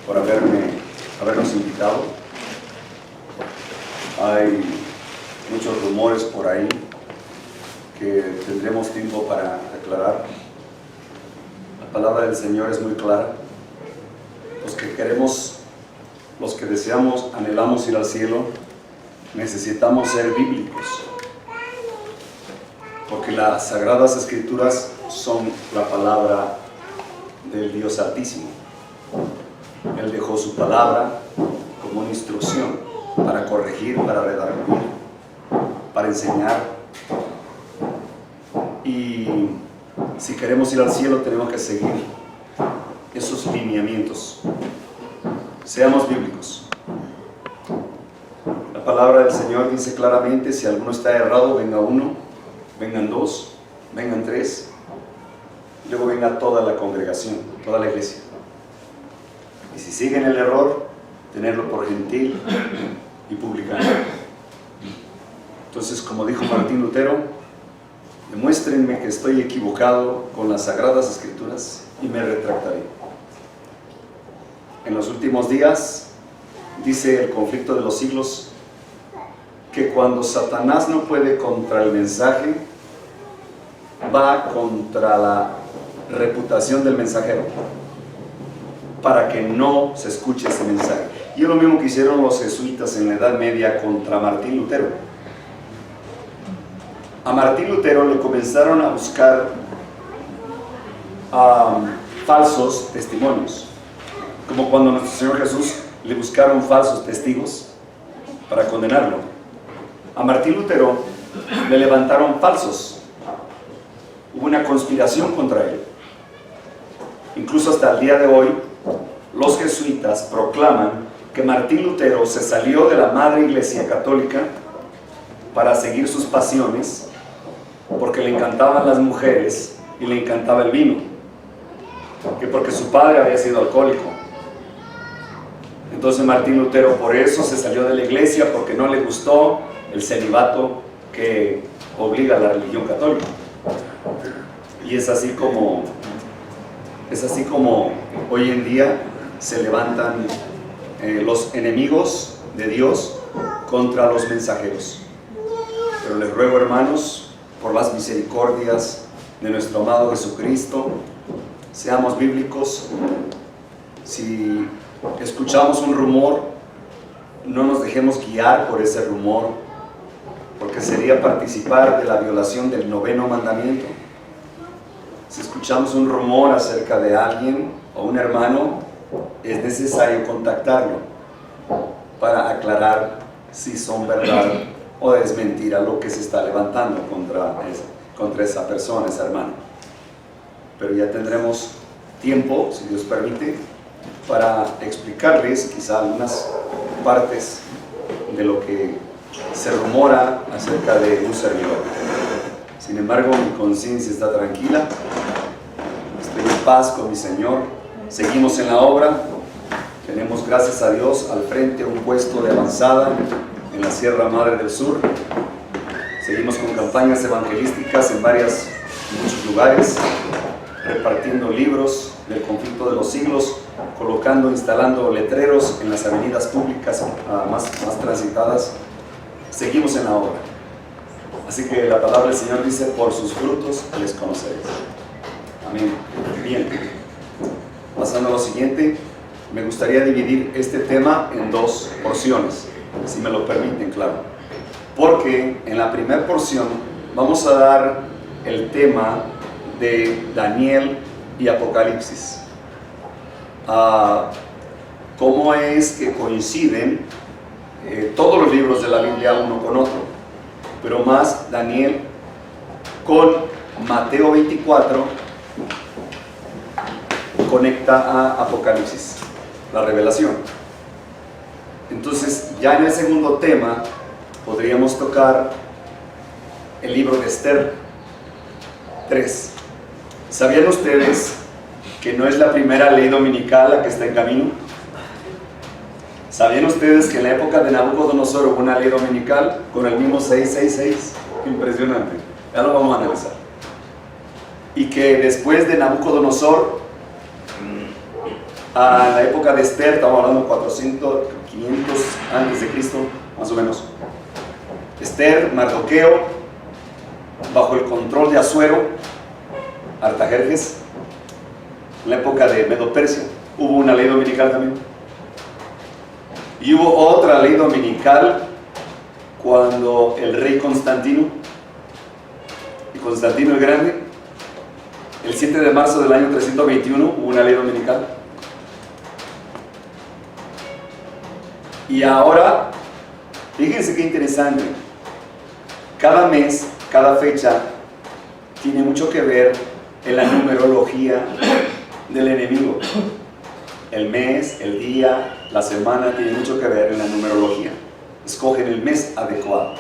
por habernos invitado. Hay muchos rumores por ahí que tendremos tiempo para aclarar. La palabra del Señor es muy clara. Los que queremos, los que deseamos, anhelamos ir al cielo, necesitamos ser bíblicos, porque las Sagradas Escrituras son la palabra del Dios Altísimo. Él dejó su palabra como una instrucción para corregir, para redarguir, para enseñar. Y si queremos ir al cielo tenemos que seguir esos lineamientos. Seamos bíblicos. La palabra del Señor dice claramente: si alguno está errado, venga uno, vengan dos, vengan tres, luego venga toda la congregación, toda la iglesia. Y si siguen el error, tenerlo por gentil y publicano. Entonces, como dijo Martín Lutero, demuéstrenme que estoy equivocado con las Sagradas Escrituras y me retractaré. En los últimos días, dice el conflicto de los siglos, que cuando Satanás no puede contra el mensaje, va contra la reputación del mensajero, para que no se escuche ese mensaje. Y es lo mismo que hicieron los jesuitas en la Edad Media contra Martín Lutero. A Martín Lutero le comenzaron a buscar falsos testimonios, como cuando a nuestro Señor Jesús le buscaron falsos testigos para condenarlo. A Martín Lutero le levantaron falsos. Hubo una conspiración contra él. Incluso hasta el día de hoy, los jesuitas proclaman que Martín Lutero se salió de la madre iglesia católica para seguir sus pasiones, porque le encantaban las mujeres y le encantaba el vino, que porque su padre había sido alcohólico. Entonces Martín Lutero por eso se salió de la iglesia, porque no le gustó el celibato que obliga a la religión católica. Y es así como hoy en día se levantan los enemigos de Dios contra los mensajeros. Pero les ruego, hermanos, por las misericordias de nuestro amado Jesucristo, seamos bíblicos. Si escuchamos un rumor, no nos dejemos guiar por ese rumor, porque sería participar de la violación del 9º mandamiento. Si escuchamos un rumor acerca de alguien o un hermano, es necesario contactarlo para aclarar si son verdad o es mentira lo que se está levantando contra esa persona, ese hermano. Pero ya tendremos tiempo, si Dios permite, para explicarles quizá algunas partes de lo que se rumora acerca de un servidor. Sin embargo, mi conciencia está tranquila, estoy en paz con mi Señor, seguimos en la obra, tenemos, gracias a Dios, al frente un puesto de avanzada en la Sierra Madre del Sur. Seguimos con campañas evangelísticas en muchos lugares, repartiendo libros del conflicto de los siglos, colocando, instalando letreros en las avenidas públicas más transitadas. Seguimos en la obra. Así que la palabra del Señor dice: por sus frutos les conoceréis. Amén. Bien. Pasando a lo siguiente, me gustaría dividir este tema en dos porciones, si me lo permiten, claro. Porque en la primera porción vamos a dar el tema de Daniel y Apocalipsis. Cómo es que coinciden todos los libros de la Biblia uno con otro, pero más Daniel con Mateo 24 conecta a Apocalipsis, la revelación. Entonces, ya en el segundo tema podríamos tocar el libro de Esther 3. ¿Sabían ustedes que no es la primera ley dominical la que está en camino? ¿Sabían ustedes que en la época de Nabucodonosor hubo una ley dominical con el mismo 666? Impresionante. Ya lo vamos a analizar. Y que después de Nabucodonosor a la época de Esther, estamos hablando de 400, 500 antes de Cristo, más o menos. Esther, Mardoqueo, bajo el control de Asuero, Artajerjes. En la época de Medo-Persia hubo una ley dominical también. Y hubo otra ley dominical cuando el rey Constantino, y Constantino el Grande, el 7 de marzo del año 321 hubo una ley dominical. Y ahora, fíjense qué interesante, cada mes, cada fecha tiene mucho que ver en la numerología del enemigo. El mes, el día, la semana tiene mucho que ver en la numerología. Escogen el mes adecuado.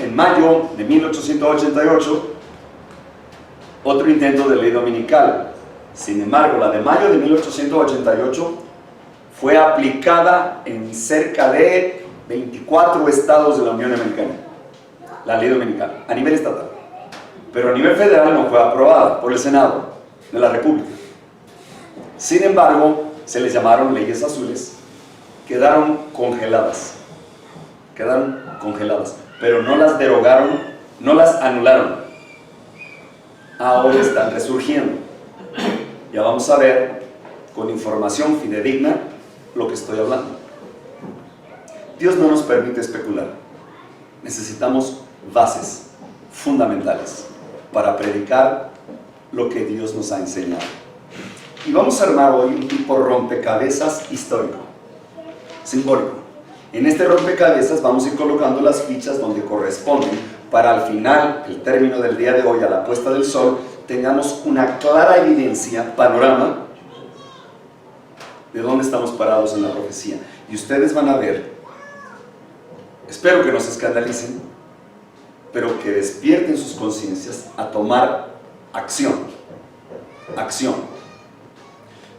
En mayo de 1888, otro intento de ley dominical. Sin embargo, la de mayo de 1888 fue aplicada en cerca de 24 estados de la Unión Americana, la ley dominical, a nivel estatal. Pero a nivel federal no fue aprobada por el Senado de la República. Sin embargo, se les llamaron leyes azules, quedaron congeladas, pero no las derogaron, no las anularon. Ahora están resurgiendo. Ya vamos a ver con información fidedigna lo que estoy hablando. Dios no nos permite especular. Necesitamos bases fundamentales para predicar lo que Dios nos ha enseñado. Y vamos a armar hoy un tipo rompecabezas histórico, simbólico. En este rompecabezas vamos a ir colocando las fichas donde corresponden para al final, el término del día de hoy, a la puesta del sol, tengamos una clara evidencia, panorama, de dónde estamos parados en la profecía. Y ustedes van a ver, espero que no se escandalicen, pero que despierten sus conciencias a tomar acción.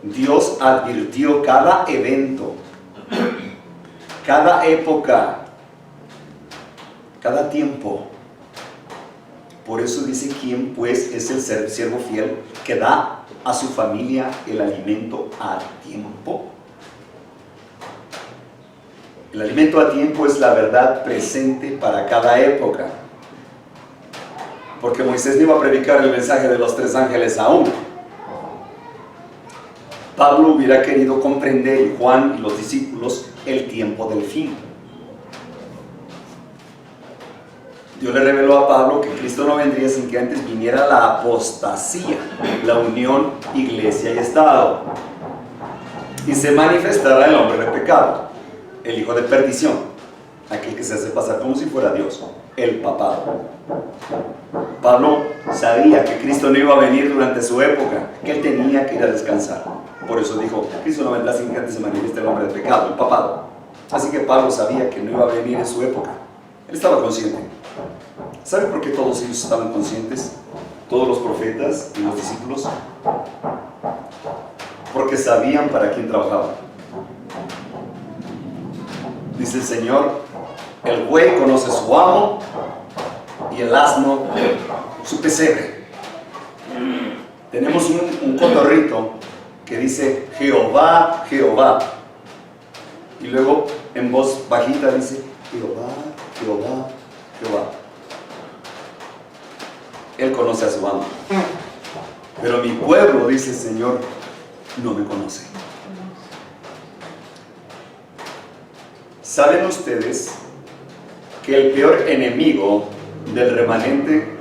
Dios advirtió cada evento, cada época, cada tiempo. Por eso dice: ¿quién pues es el siervo fiel que da a su familia el alimento a tiempo? El alimento a tiempo es la verdad presente para cada época. Porque Moisés no iba a predicar el mensaje de los 3 ángeles aún. Pablo hubiera querido comprender, y Juan y los discípulos, el tiempo del fin. Dios le reveló a Pablo que Cristo no vendría sin que antes viniera la apostasía, la unión iglesia y Estado. Y se manifestará el hombre de pecado, el hijo de perdición, aquel que se hace pasar como si fuera Dios, el papado. Pablo sabía que Cristo no iba a venir durante su época, que él tenía que ir a descansar. Por eso dijo: Cristo no vendrá sin que antes se manifieste el hombre de pecado, el papado. Así que Pablo sabía que no iba a venir en su época. Él estaba consciente. ¿Sabe por qué todos ellos estaban conscientes? Todos los profetas y los discípulos. Porque sabían para quién trabajaban. Dice el Señor: el buey conoce su amo y el asno su pesebre. Tenemos un cotorrito que dice: Jehová, Jehová. Y luego en voz bajita dice: Jehová, Jehová, Jehová. Él conoce a su amo. Pero mi pueblo, dice el Señor, no me conoce. ¿Saben ustedes que el peor enemigo del remanente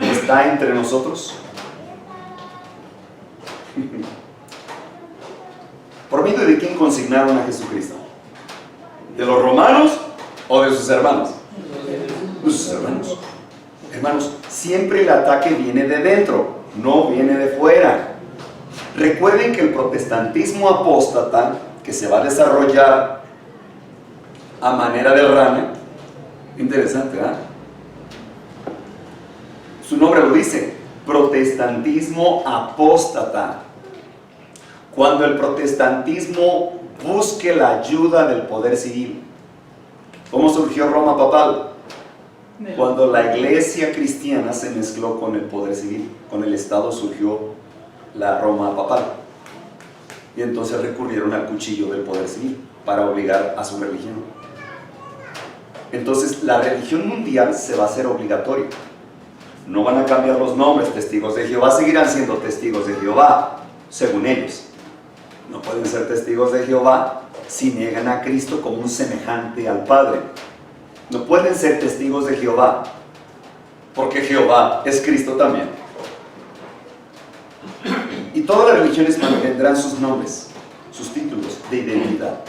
está entre nosotros? ¿Por medio de quién consignaron a Jesucristo? ¿De los romanos o de sus hermanos? De sus hermanos. Hermanos, siempre el ataque viene de dentro, no viene de fuera. Recuerden que el protestantismo apóstata, que se va a desarrollar a manera de rana, interesante, ¿verdad? Su nombre lo dice, protestantismo apóstata. Cuando el protestantismo busque la ayuda del poder civil. ¿Cómo surgió Roma papal? Cuando la iglesia cristiana se mezcló con el poder civil, con el Estado, surgió la Roma papal. Y entonces recurrieron al cuchillo del poder civil para obligar a su religión. Entonces la religión mundial se va a hacer obligatoria. No van a cambiar los nombres. Testigos de Jehová seguirán siendo testigos de Jehová, según ellos. No pueden ser testigos de Jehová si niegan a Cristo como un semejante al Padre. No pueden ser testigos de Jehová, porque Jehová es Cristo también. Y todas las religiones mantendrán sus nombres, sus títulos de identidad,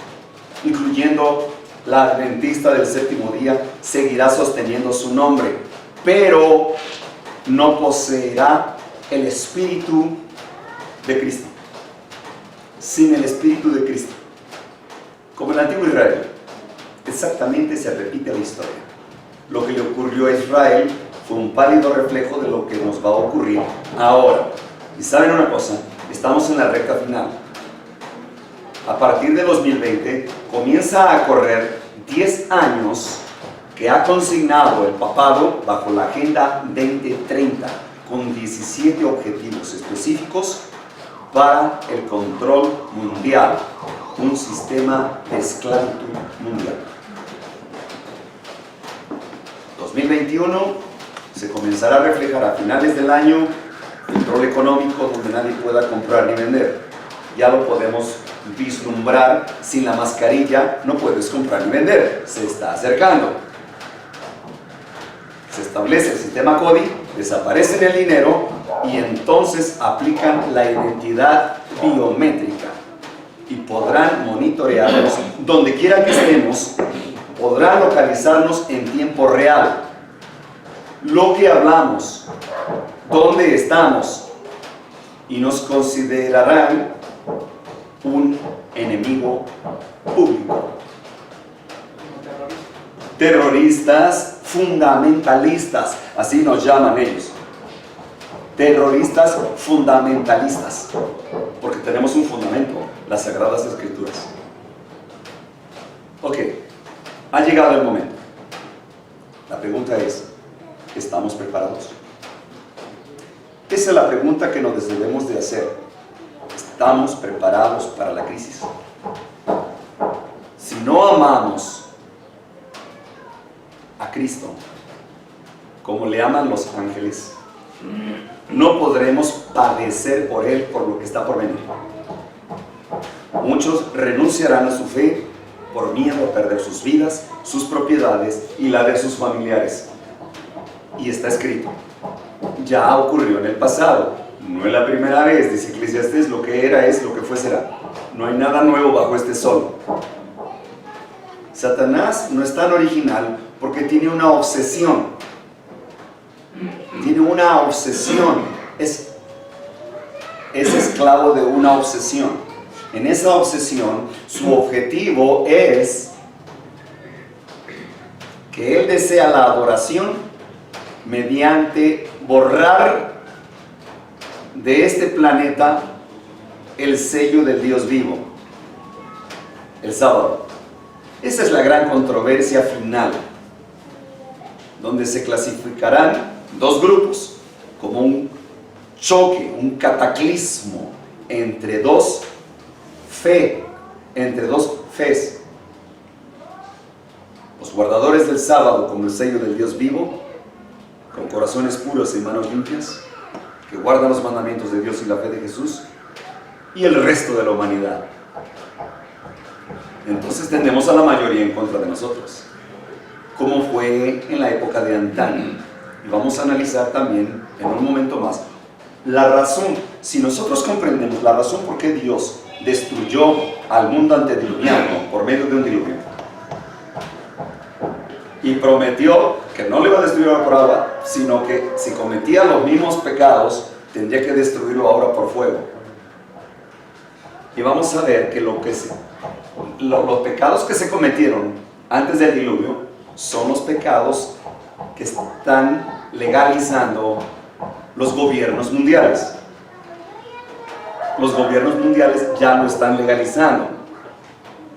incluyendo la adventista del séptimo día, seguirá sosteniendo su nombre, pero no poseerá el Espíritu de Cristo. Sin el Espíritu de Cristo. Como en el antiguo Israel, exactamente se repite la historia. Lo que le ocurrió a Israel fue un pálido reflejo de lo que nos va a ocurrir ahora. Y saben una cosa, estamos en la recta final. A partir de 2020 comienza a correr 10 años que ha consignado el papado bajo la Agenda 2030 con 17 objetivos específicos para el control mundial, un sistema de esclavitud mundial. 2021 se comenzará a reflejar a finales del año el rol económico donde nadie pueda comprar ni vender. Ya lo podemos vislumbrar, sin la mascarilla no puedes comprar ni vender, se está acercando. Se establece el sistema CODI, desaparece el dinero y entonces aplican la identidad biométrica y podrán monitorearnos donde quiera que estemos, podrán localizarnos en tiempo real. Lo que hablamos, dónde estamos, y nos considerarán un enemigo público. Terroristas fundamentalistas, así nos llaman ellos. Terroristas fundamentalistas, porque tenemos un fundamento, las Sagradas Escrituras. Ok, ha llegado el momento. La pregunta es, ¿estamos preparados? Esa es la pregunta que nos debemos de hacer. ¿Estamos preparados para la crisis? Si no amamos a Cristo como le aman los ángeles, no podremos padecer por Él, por lo que está por venir. Muchos renunciarán a su fe por miedo a perder sus vidas, sus propiedades y la de sus familiares. Y está escrito, ya ocurrió en el pasado. No es la primera vez, dice Eclesiastés, lo que era es, lo que fue será. No hay nada nuevo bajo este sol. Satanás no es tan original porque tiene una obsesión. Tiene una obsesión. Es esclavo de una obsesión. En esa obsesión, su objetivo es que él desea la adoración mediante borrar de este planeta el sello del Dios vivo, el sábado. Esa es la gran controversia final, donde se clasificarán dos grupos como un choque, un cataclismo entre dos fes. Los guardadores del sábado como el sello del Dios vivo, con corazones puros y manos limpias, que guardan los mandamientos de Dios y la fe de Jesús, y el resto de la humanidad. Entonces tenemos a la mayoría en contra de nosotros, como fue en la época de antaño. Y vamos a analizar también en un momento más la razón, si nosotros comprendemos la razón por qué Dios destruyó al mundo antediluviano por medio de un diluvio y prometió que no le iba a destruir ahora por agua, sino que si cometía los mismos pecados tendría que destruirlo ahora por fuego. Y vamos a ver que los pecados que se cometieron antes del diluvio son los pecados que están legalizando los gobiernos mundiales. Los gobiernos mundiales ya lo están legalizando.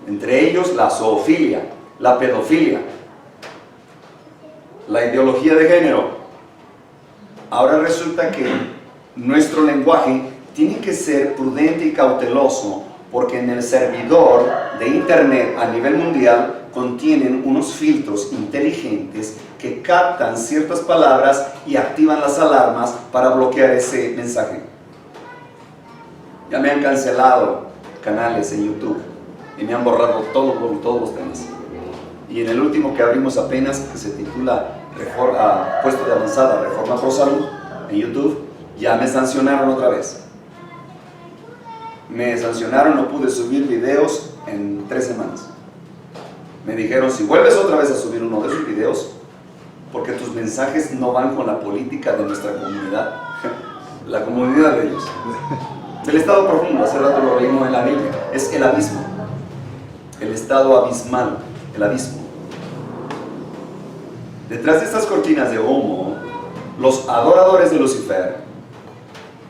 Entre ellos la zoofilia, la pedofilia, la ideología de género. Ahora resulta que nuestro lenguaje tiene que ser prudente y cauteloso, porque en el servidor de internet a nivel mundial contienen unos filtros inteligentes que captan ciertas palabras y activan las alarmas para bloquear ese mensaje. Ya me han cancelado canales en YouTube y me han borrado todos los temas. Y en el último que abrimos apenas, que se titula Puesto de Avanzada, Reforma Pro Salud, en YouTube, ya me sancionaron otra vez. Me sancionaron, no pude subir videos en 3 semanas. Me dijeron, si vuelves otra vez a subir uno de esos videos, porque tus mensajes no van con la política de nuestra comunidad, la comunidad de ellos, del estado profundo, hace rato lo leímos en la Biblia, es el abismo, el estado abismal, el abismo. Detrás de estas cortinas de humo, los adoradores de Lucifer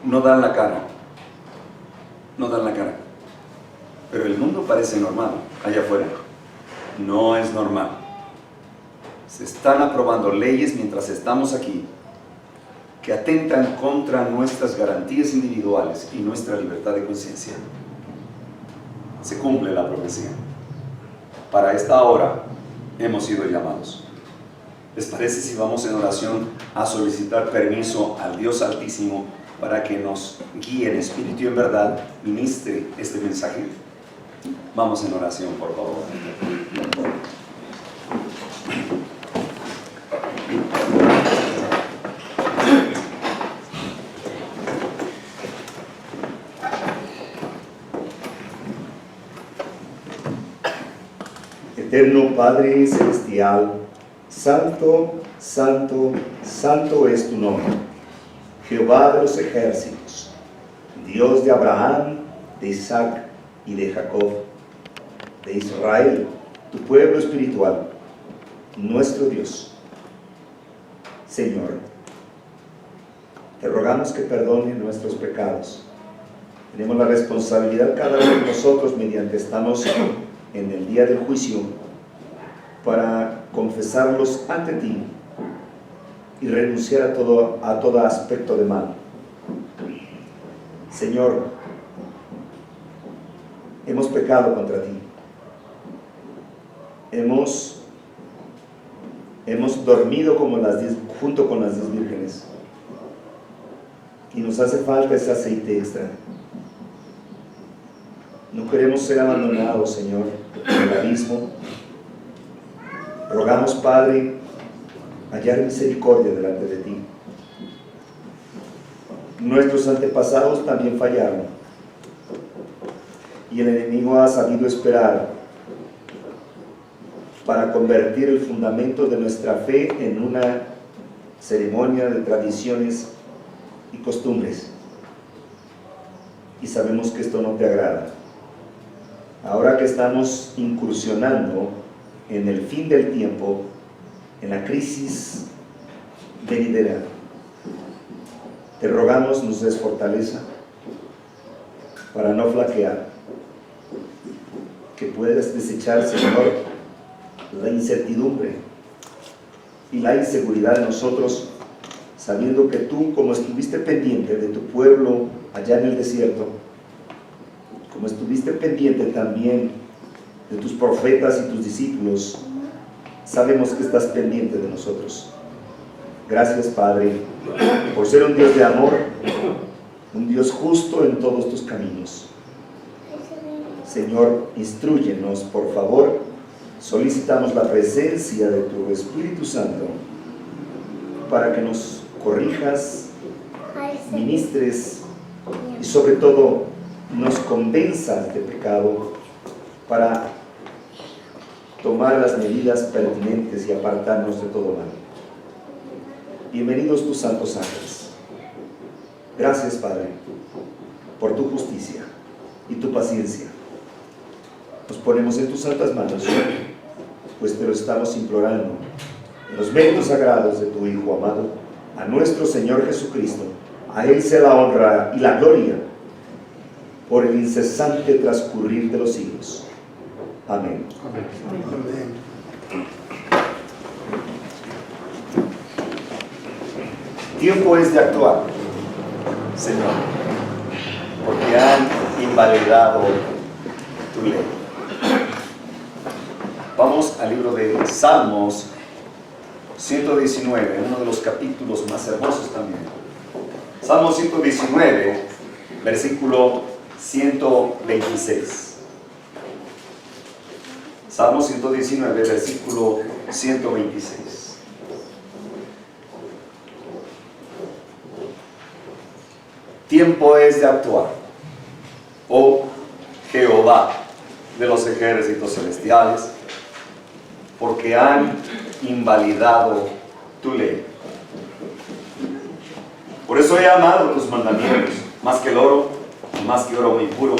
no dan la cara, pero el mundo parece normal allá afuera. No es normal. Se están aprobando leyes mientras estamos aquí que atentan contra nuestras garantías individuales y nuestra libertad de conciencia. Se cumple la profecía. Para esta hora hemos sido llamados. ¿Les parece si vamos en oración a solicitar permiso al Dios Altísimo para que nos guíe en espíritu y en verdad, ministre este mensaje? Vamos en oración, por favor. Eterno Padre Celestial, santo, santo, santo es tu nombre, Jehová de los ejércitos, Dios de Abraham, de Isaac y de Jacob, de Israel, tu pueblo espiritual, nuestro Dios. Señor, te rogamos que perdone nuestros pecados. Tenemos la responsabilidad cada uno de nosotros, mediante estamos en el día del juicio, para confesarlos ante ti y renunciar a todo aspecto de mal. Señor, hemos pecado contra ti. Hemos dormido junto con las 10 vírgenes, y nos hace falta ese aceite extra. No queremos ser abandonados, Señor, en el abismo. Rogamos, Padre, hallar misericordia delante de ti. Nuestros antepasados también fallaron, y el enemigo ha sabido esperar para convertir el fundamento de nuestra fe en una ceremonia de tradiciones y costumbres. Y sabemos que esto no te agrada. Ahora que estamos incursionando en el fin del tiempo, en la crisis venidera, te rogamos nos des fortaleza para no flaquear, que puedas desechar, Señor, la incertidumbre y la inseguridad de nosotros, sabiendo que tú, como estuviste pendiente de tu pueblo allá en el desierto, como estuviste pendiente también de tus profetas y tus discípulos, sabemos que estás pendiente de nosotros. Gracias, Padre, por ser un Dios de amor, un Dios justo en todos tus caminos. Señor, instrúyenos, por favor. Solicitamos la presencia de tu Espíritu Santo para que nos corrijas, ministres y sobre todo nos convenzas de pecado, para tomar las medidas pertinentes y apartarnos de todo mal. Bienvenidos tus santos ángeles. Gracias, Padre, por tu justicia y tu paciencia. Nos ponemos en tus santas manos, pues te lo estamos implorando en los méritos sagrados de tu Hijo amado, a nuestro Señor Jesucristo. A Él sea la honra y la gloria por el incesante transcurrir de los siglos. Amén. Amén. Tiempo es de actuar, Señor. que han invalidado tu ley. Vamos al libro de Salmos 119, uno de los capítulos más hermosos también. Salmo 119, versículo 126. Salmo 119, versículo 126. Tiempo es de actuar, oh Jehová de los ejércitos celestiales, porque han invalidado tu ley. Por eso he amado tus mandamientos, más que el oro, más que oro muy puro.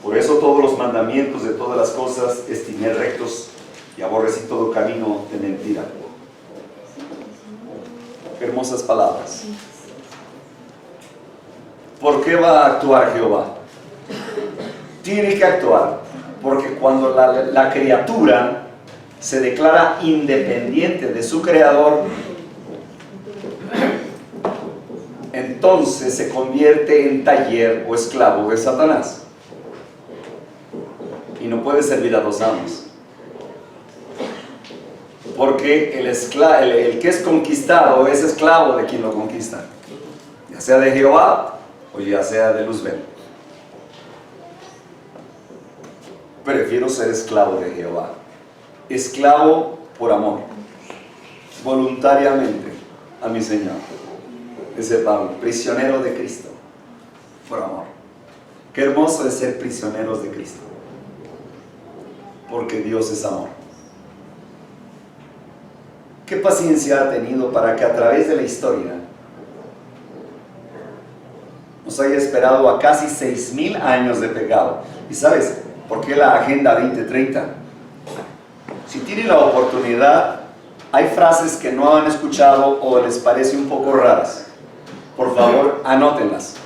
Por eso todos los mandamientos de todas las cosas estimé rectos y aborrecí todo camino de mentira. Qué hermosas palabras. ¿Por qué va a actuar Jehová? Tiene que actuar, porque cuando la criatura se declara independiente de su creador, entonces se convierte en taller o esclavo de Satanás. Y no puede servir a dos amos. Porque el que es conquistado es esclavo de quien lo conquista, ya sea de Jehová o ya sea de Luzbel. Prefiero ser esclavo de Jehová, esclavo por amor, voluntariamente a mi Señor. Dice Pablo, prisionero de Cristo, por amor. Qué hermoso es ser prisioneros de Cristo, porque Dios es amor. ¿Qué paciencia ha tenido para que a través de la historia nos haya esperado a casi 6,000 años de pecado? ¿Y sabes por qué la Agenda 2030? Si tienen la oportunidad, hay frases que no han escuchado o les parece un poco raras. Por favor, anótenlas.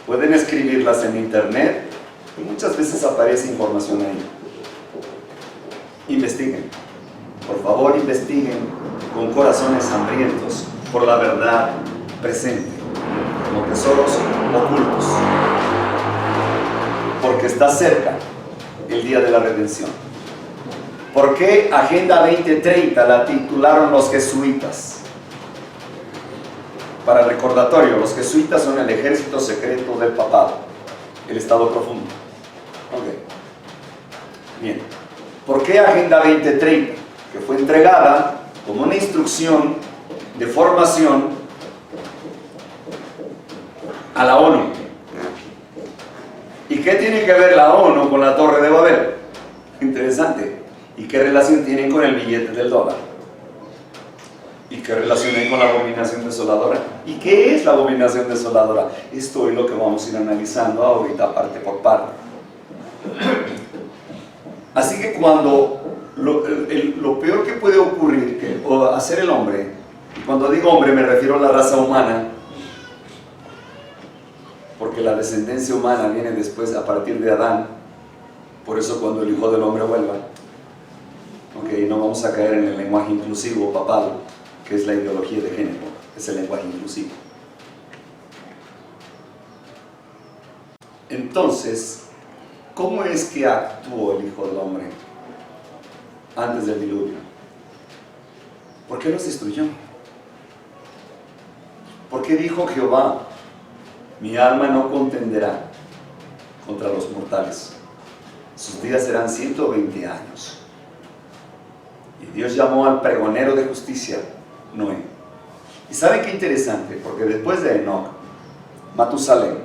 Pueden escribirlas en internet y muchas veces aparece información ahí. Investiguen. Por favor, investiguen con corazones hambrientos por la verdad presente, como tesoros ocultos, porque está cerca el día de la redención. ¿Por qué Agenda 2030 la titularon los jesuitas? Para recordatorio, los jesuitas son el ejército secreto del papado, el estado profundo. Ok. Bien. ¿Por qué Agenda 2030? Que fue entregada como una instrucción de formación a la ONU. ¿Y qué tiene que ver la ONU con la Torre de Babel? Interesante. ¿Y qué relación tienen con el billete del dólar? ¿Y qué relación hay con la abominación desoladora? ¿Y qué es la abominación desoladora? Esto es lo que vamos a ir analizando ahorita parte por parte. Así que cuando lo peor que puede ocurrir o hacer el hombre, y cuando digo hombre me refiero a la raza humana, porque la descendencia humana viene después a partir de Adán, por eso cuando el Hijo del Hombre vuelva, no vamos a caer en el lenguaje inclusivo papal, que es la ideología de género, es el lenguaje inclusivo. Entonces, ¿cómo es que actuó el Hijo del Hombre antes del diluvio? ¿Por qué los destruyó? ¿Por qué dijo Jehová, mi alma no contenderá contra los mortales? Sus días serán 120 años. Y Dios llamó al pregonero de justicia, Noé. ¿Y saben qué interesante? Porque después de Enoc, Matusalén.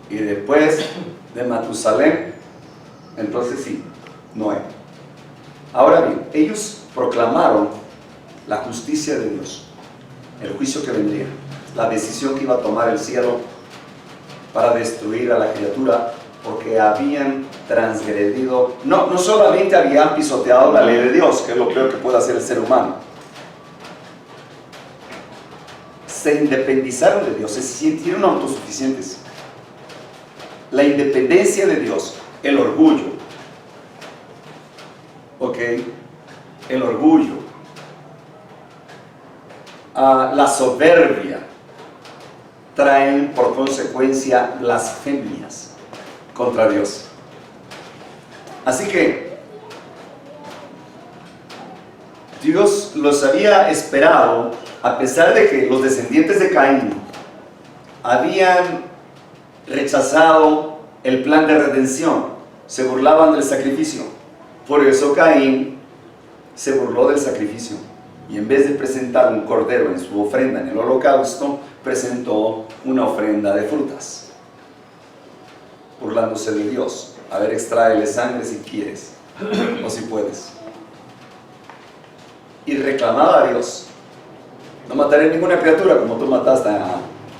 Y después de Matusalén, entonces sí, Noé. Ahora bien, ellos proclamaron la justicia de Dios, el juicio que vendría, la decisión que iba a tomar el cielo para destruir a la criatura, porque habían transgredido, no solamente habían pisoteado la ley de Dios, que es lo peor que puede hacer el ser humano, se independizaron de Dios, se sintieron autosuficientes. La independencia de Dios, el orgullo, el orgullo, la soberbia, traen por consecuencia blasfemias contra Dios. Así que Dios los había esperado, a pesar de que los descendientes de Caín habían rechazado el plan de redención, se burlaban del sacrificio. Por eso Caín se burló del sacrificio y en vez de presentar un cordero en su ofrenda en el holocausto, presentó una ofrenda de frutas, burlándose de Dios. A ver, extráele sangre si quieres o si puedes. Y reclamaba a Dios: no mataré ninguna criatura como tú mataste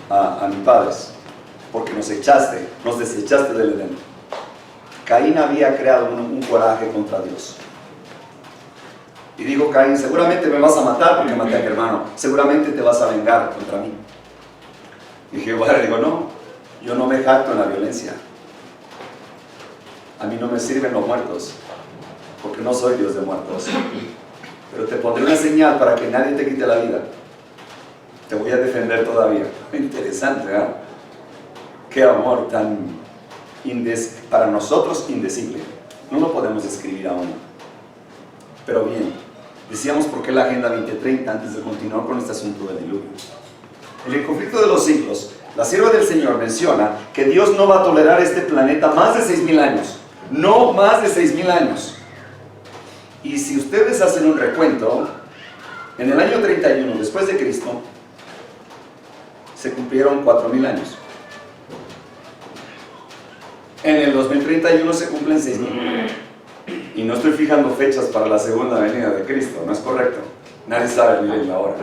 a mis padres, porque nos desechaste del Edén. Caín había creado un coraje contra Dios. Y dijo Caín: seguramente me vas a matar porque maté a mi hermano, seguramente te vas a vengar contra mí. Y Jehová le dijo: no, yo no me jacto en la violencia. A mí no me sirven los muertos, porque no soy Dios de muertos. Pero te pondré una señal para que nadie te quite la vida. Te voy a defender todavía. Interesante, ¿verdad? Qué amor tan para nosotros indecible. No lo podemos describir aún. Pero bien, decíamos por qué la Agenda 2030 antes de continuar con este asunto del diluvio. En el conflicto de los siglos, la sierva del Señor menciona que Dios no va a tolerar este planeta más de 6,000 años. No más de 6,000 años. Y si ustedes hacen un recuento, en el año 31 después de Cristo, se cumplieron 4,000 años. En el 2031 se cumplen 6,000. Y no estoy fijando fechas para la segunda venida de Cristo, no es correcto. Nadie sabe el día y la hora.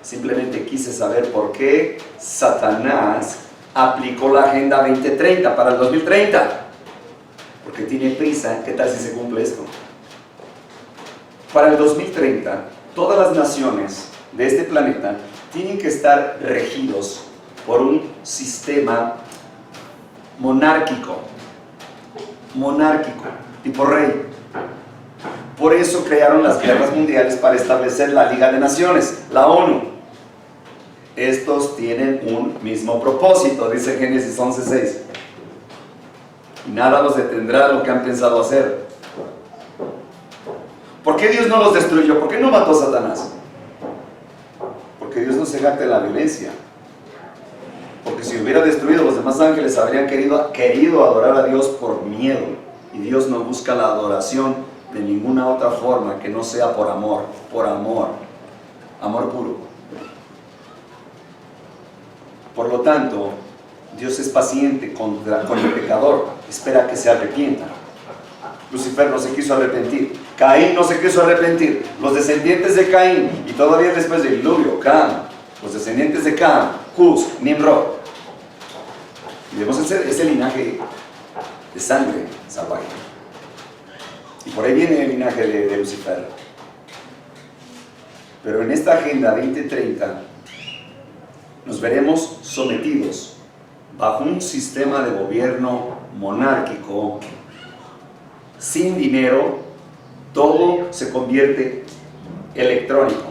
Simplemente quise saber por qué Satanás aplicó la Agenda 2030 para el 2030. Porque tiene prisa. ¿Qué tal si se cumple esto? Para el 2030, todas las naciones de este planeta tienen que estar regidos por un sistema monárquico, tipo rey. Por eso crearon las guerras mundiales para establecer la Liga de Naciones, la ONU. Estos tienen un mismo propósito, dice Génesis 11:6. Nada los detendrá de lo que han pensado hacer. ¿Por qué Dios no los destruyó? ¿Por qué no mató a Satanás? Porque Dios no se jacta en la violencia. Porque si hubiera destruido a los demás ángeles, habrían querido adorar a Dios por miedo. Y Dios no busca la adoración de ninguna otra forma que no sea por amor, amor puro. Por lo tanto, Dios es paciente con el pecador, espera que se arrepienta. Lucifer no se quiso arrepentir, Caín no se quiso arrepentir, los descendientes de Caín, y todavía después del diluvio, Cam, los descendientes de Cam, Cus, Nimrod. Y vemos ese linaje de sangre salvaje. Y por ahí viene el linaje de Lucifer. Pero en esta Agenda 2030 nos veremos sometidos bajo un sistema de gobierno monárquico, sin dinero. Todo se convierte electrónico.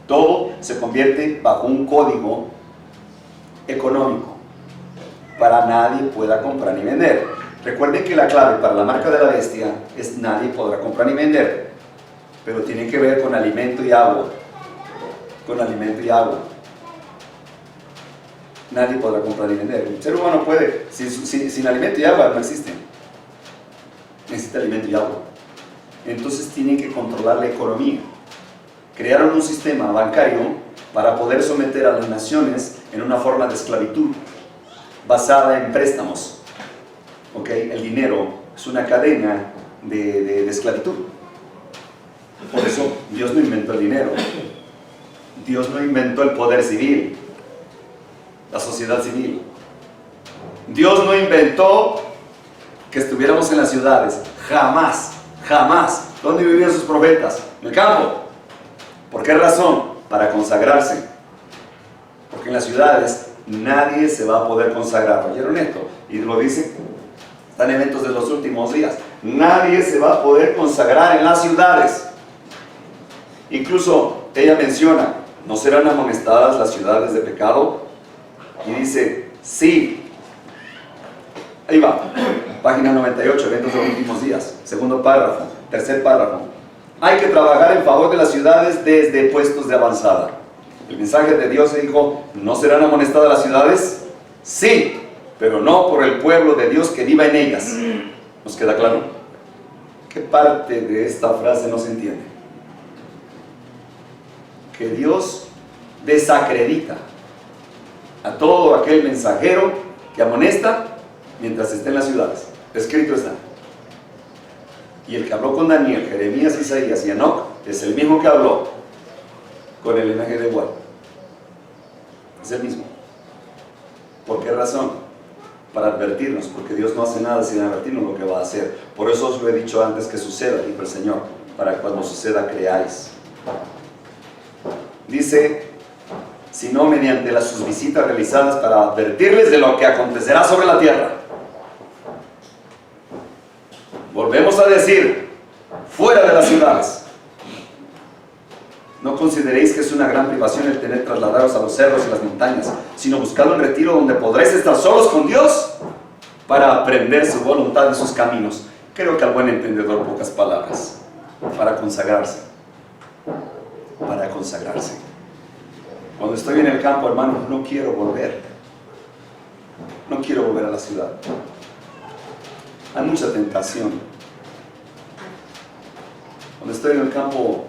Todo se convierte bajo un código económico para nadie pueda comprar ni vender. Recuerden que la clave para la marca de la bestia es nadie podrá comprar ni vender, pero tiene que ver con alimento y agua. Con alimento y agua. Nadie podrá comprar ni vender. El ser humano puede, sin alimento y agua no existe. Necesita alimento y agua. Entonces tienen que controlar la economía. Crearon un sistema bancario para poder someter a las naciones en una forma de esclavitud basada en préstamos. ¿Okay? El dinero es una cadena de esclavitud. Por eso Dios no inventó el dinero. Dios no inventó el poder civil, la sociedad civil. Dios no inventó que estuviéramos en las ciudades. Jamás, jamás. ¿Dónde vivían sus profetas? En el campo. ¿Por qué razón? Para consagrarse. Porque en las ciudades nadie se va a poder consagrar. ¿Oyeron esto? Y lo dice, están eventos de los últimos días. Nadie se va a poder consagrar en las ciudades. Incluso ella menciona, ¿no serán amonestadas las ciudades de pecado? Y dice, sí. Ahí va, página 98, eventos de los últimos días, segundo párrafo, tercer párrafo. Hay que trabajar en favor de las ciudades desde puestos de avanzada. El mensaje de Dios dijo, ¿no serán amonestadas las ciudades? Sí, pero no por el pueblo de Dios que viva en ellas. ¿Nos queda claro? ¿Qué parte de esta frase no se entiende? Que Dios desacredita a todo aquel mensajero que amonesta mientras esté en las ciudades. Escrito está. Y el que habló con Daniel, Jeremías, Isaías y Enoc es el mismo que habló con el linaje de igual. Es el mismo. ¿Por qué razón? Para advertirnos, porque Dios no hace nada sin advertirnos lo que va a hacer. Por eso os lo he dicho antes que suceda, dijo el Señor, para que cuando suceda creáis. Dice, sino mediante sus visitas realizadas para advertirles de lo que acontecerá sobre la tierra. Volvemos a decir, fuera de las ciudades. No consideréis que es una gran privación el tener trasladados a los cerros y las montañas, sino buscad un retiro donde podréis estar solos con Dios para aprender su voluntad y sus caminos. Creo que al buen entendedor pocas palabras. Para consagrarse. Para consagrarse. Cuando estoy en el campo, hermano, no quiero volver. No quiero volver a la ciudad. Hay mucha tentación. Cuando estoy en el campo,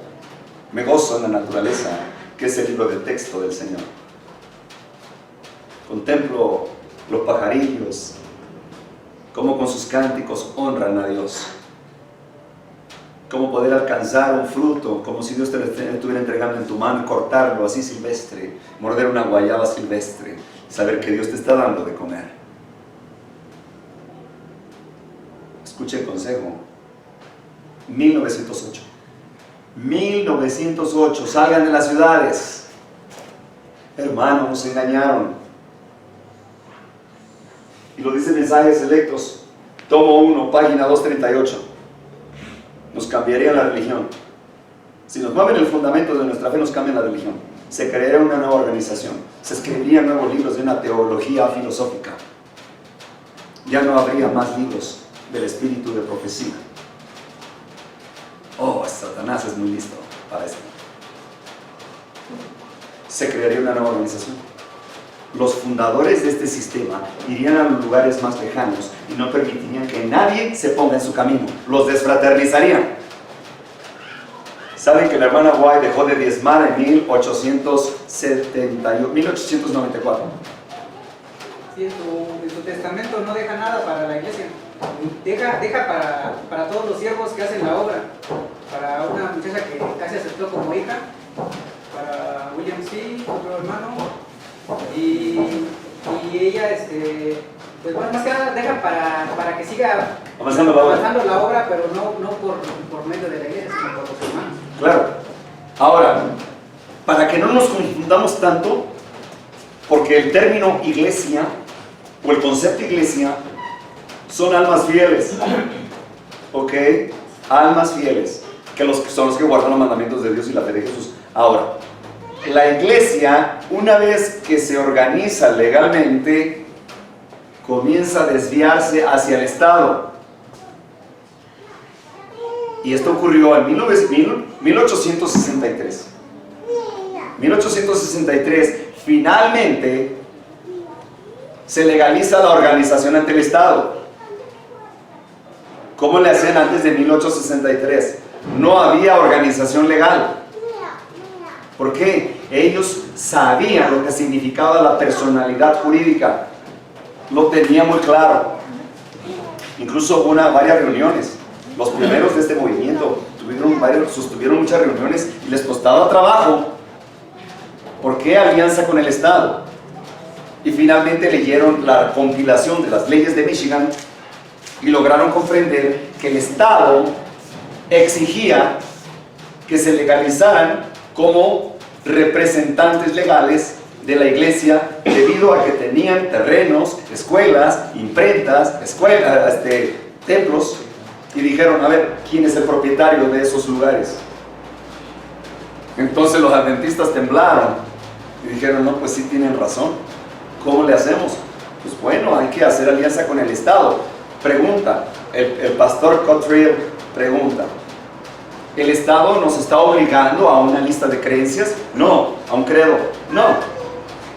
me gozo en la naturaleza, que es el libro de texto del Señor. Contemplo los pajarillos, cómo con sus cánticos honran a Dios. Cómo poder alcanzar un fruto, como si Dios te lo estuviera entregando en tu mano, cortarlo así silvestre, morder una guayaba silvestre, saber que Dios te está dando de comer. Escuche el consejo. 1908. 1908, salgan de las ciudades. Hermanos, nos engañaron. Y lo dice Mensajes Selectos, tomo 1, página 238. Nos cambiaría la religión. Si nos mueven el fundamento de nuestra fe, nos cambia la religión. Se crearía una nueva organización. Se escribirían nuevos libros de una teología filosófica. Ya no habría más libros del espíritu de profecía. Oh, Satanás es muy listo para esto. Se crearía una nueva organización. Los fundadores de este sistema irían a los lugares más lejanos y no permitirían que nadie se ponga en su camino. Los desfraternizarían. ¿Saben que la hermana White dejó de diezmar en 1894? Sí, en su testamento no deja nada para la iglesia. Deja para todos los siervos que hacen la obra. Para una muchacha que casi aceptó como hija. Para William C., otro hermano. Y ella, pues bueno, más que nada deja para que siga avanzando la obra, pero no por medio de la iglesia, sino por los hermanos. Claro. Ahora, para que no nos confundamos tanto, porque el término iglesia o el concepto iglesia son almas fieles, ¿ok? Almas fieles, que son los que guardan los mandamientos de Dios y la fe de Jesús. Ahora, la iglesia, una vez que se organiza legalmente, comienza a desviarse hacia el Estado. Y esto ocurrió en 1863. 1863, finalmente, se legaliza la organización ante el Estado. ¿Cómo le hacían antes de 1863? No había organización legal. ¿Por qué? Ellos sabían lo que significaba la personalidad jurídica. Lo tenían muy claro. Incluso hubo varias reuniones. Los primeros de este movimiento sostuvieron muchas reuniones y les costaba trabajo. ¿Por qué alianza con el Estado? Y finalmente leyeron la compilación de las leyes de Michigan y lograron comprender que el Estado exigía que se legalizaran como representantes legales de la iglesia debido a que tenían terrenos, escuelas, imprentas, templos, y dijeron, a ver, ¿quién es el propietario de esos lugares? Entonces los adventistas temblaron y dijeron, no, pues sí tienen razón. ¿Cómo le hacemos? Pues bueno, hay que hacer alianza con el Estado. Pregunta, el pastor Cottrell pregunta, ¿el Estado nos está obligando a una lista de creencias? No. ¿A un credo? No.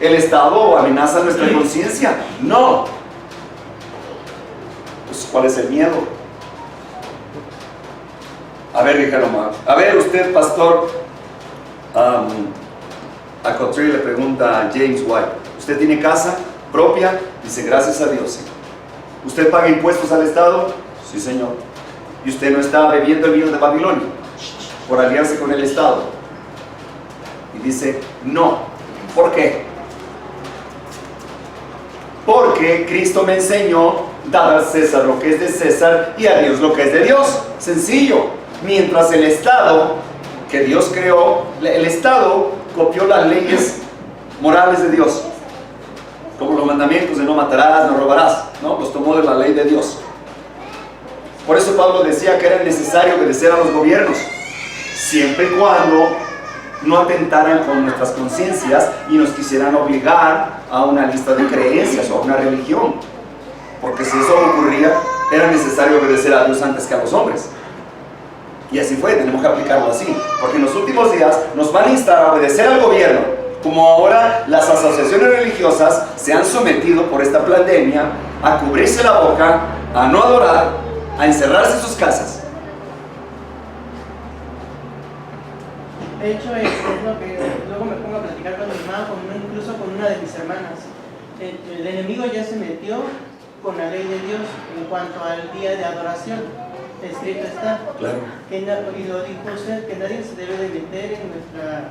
¿El Estado amenaza nuestra conciencia? No. Pues ¿cuál es el miedo? A ver, dijeron, a ver usted, pastor, a Cottrell le pregunta a James White, ¿usted tiene casa propia? Dice, gracias a Dios, sí. ¿Usted paga impuestos al Estado? Sí, señor. ¿Y usted no está bebiendo el vino de Babilonia por aliarse con el Estado? Y dice, no. ¿Por qué? Porque Cristo me enseñó, dar al César lo que es de César y a Dios lo que es de Dios. Sencillo. Mientras el Estado que Dios creó, el Estado copió las leyes morales de Dios, como los mandamientos de no matarás, no robarás, ¿no? Los tomó de la ley de Dios. Por eso Pablo decía que era necesario obedecer a los gobiernos, siempre y cuando no atentaran con nuestras conciencias y nos quisieran obligar a una lista de creencias o a una religión. Porque si eso ocurría, era necesario obedecer a Dios antes que a los hombres. Y así fue, tenemos que aplicarlo así. Porque en los últimos días nos van a instar a obedecer al gobierno. Como ahora las asociaciones religiosas se han sometido por esta pandemia a cubrirse la boca, a no adorar, a encerrarse en sus casas. De hecho, es lo que luego me pongo a platicar con mi mamá, incluso con una de mis hermanas. El enemigo ya se metió con la ley de Dios en cuanto al día de adoración. Escrito está, Claro. y lo dijo usted, que nadie se debe de meter en nuestra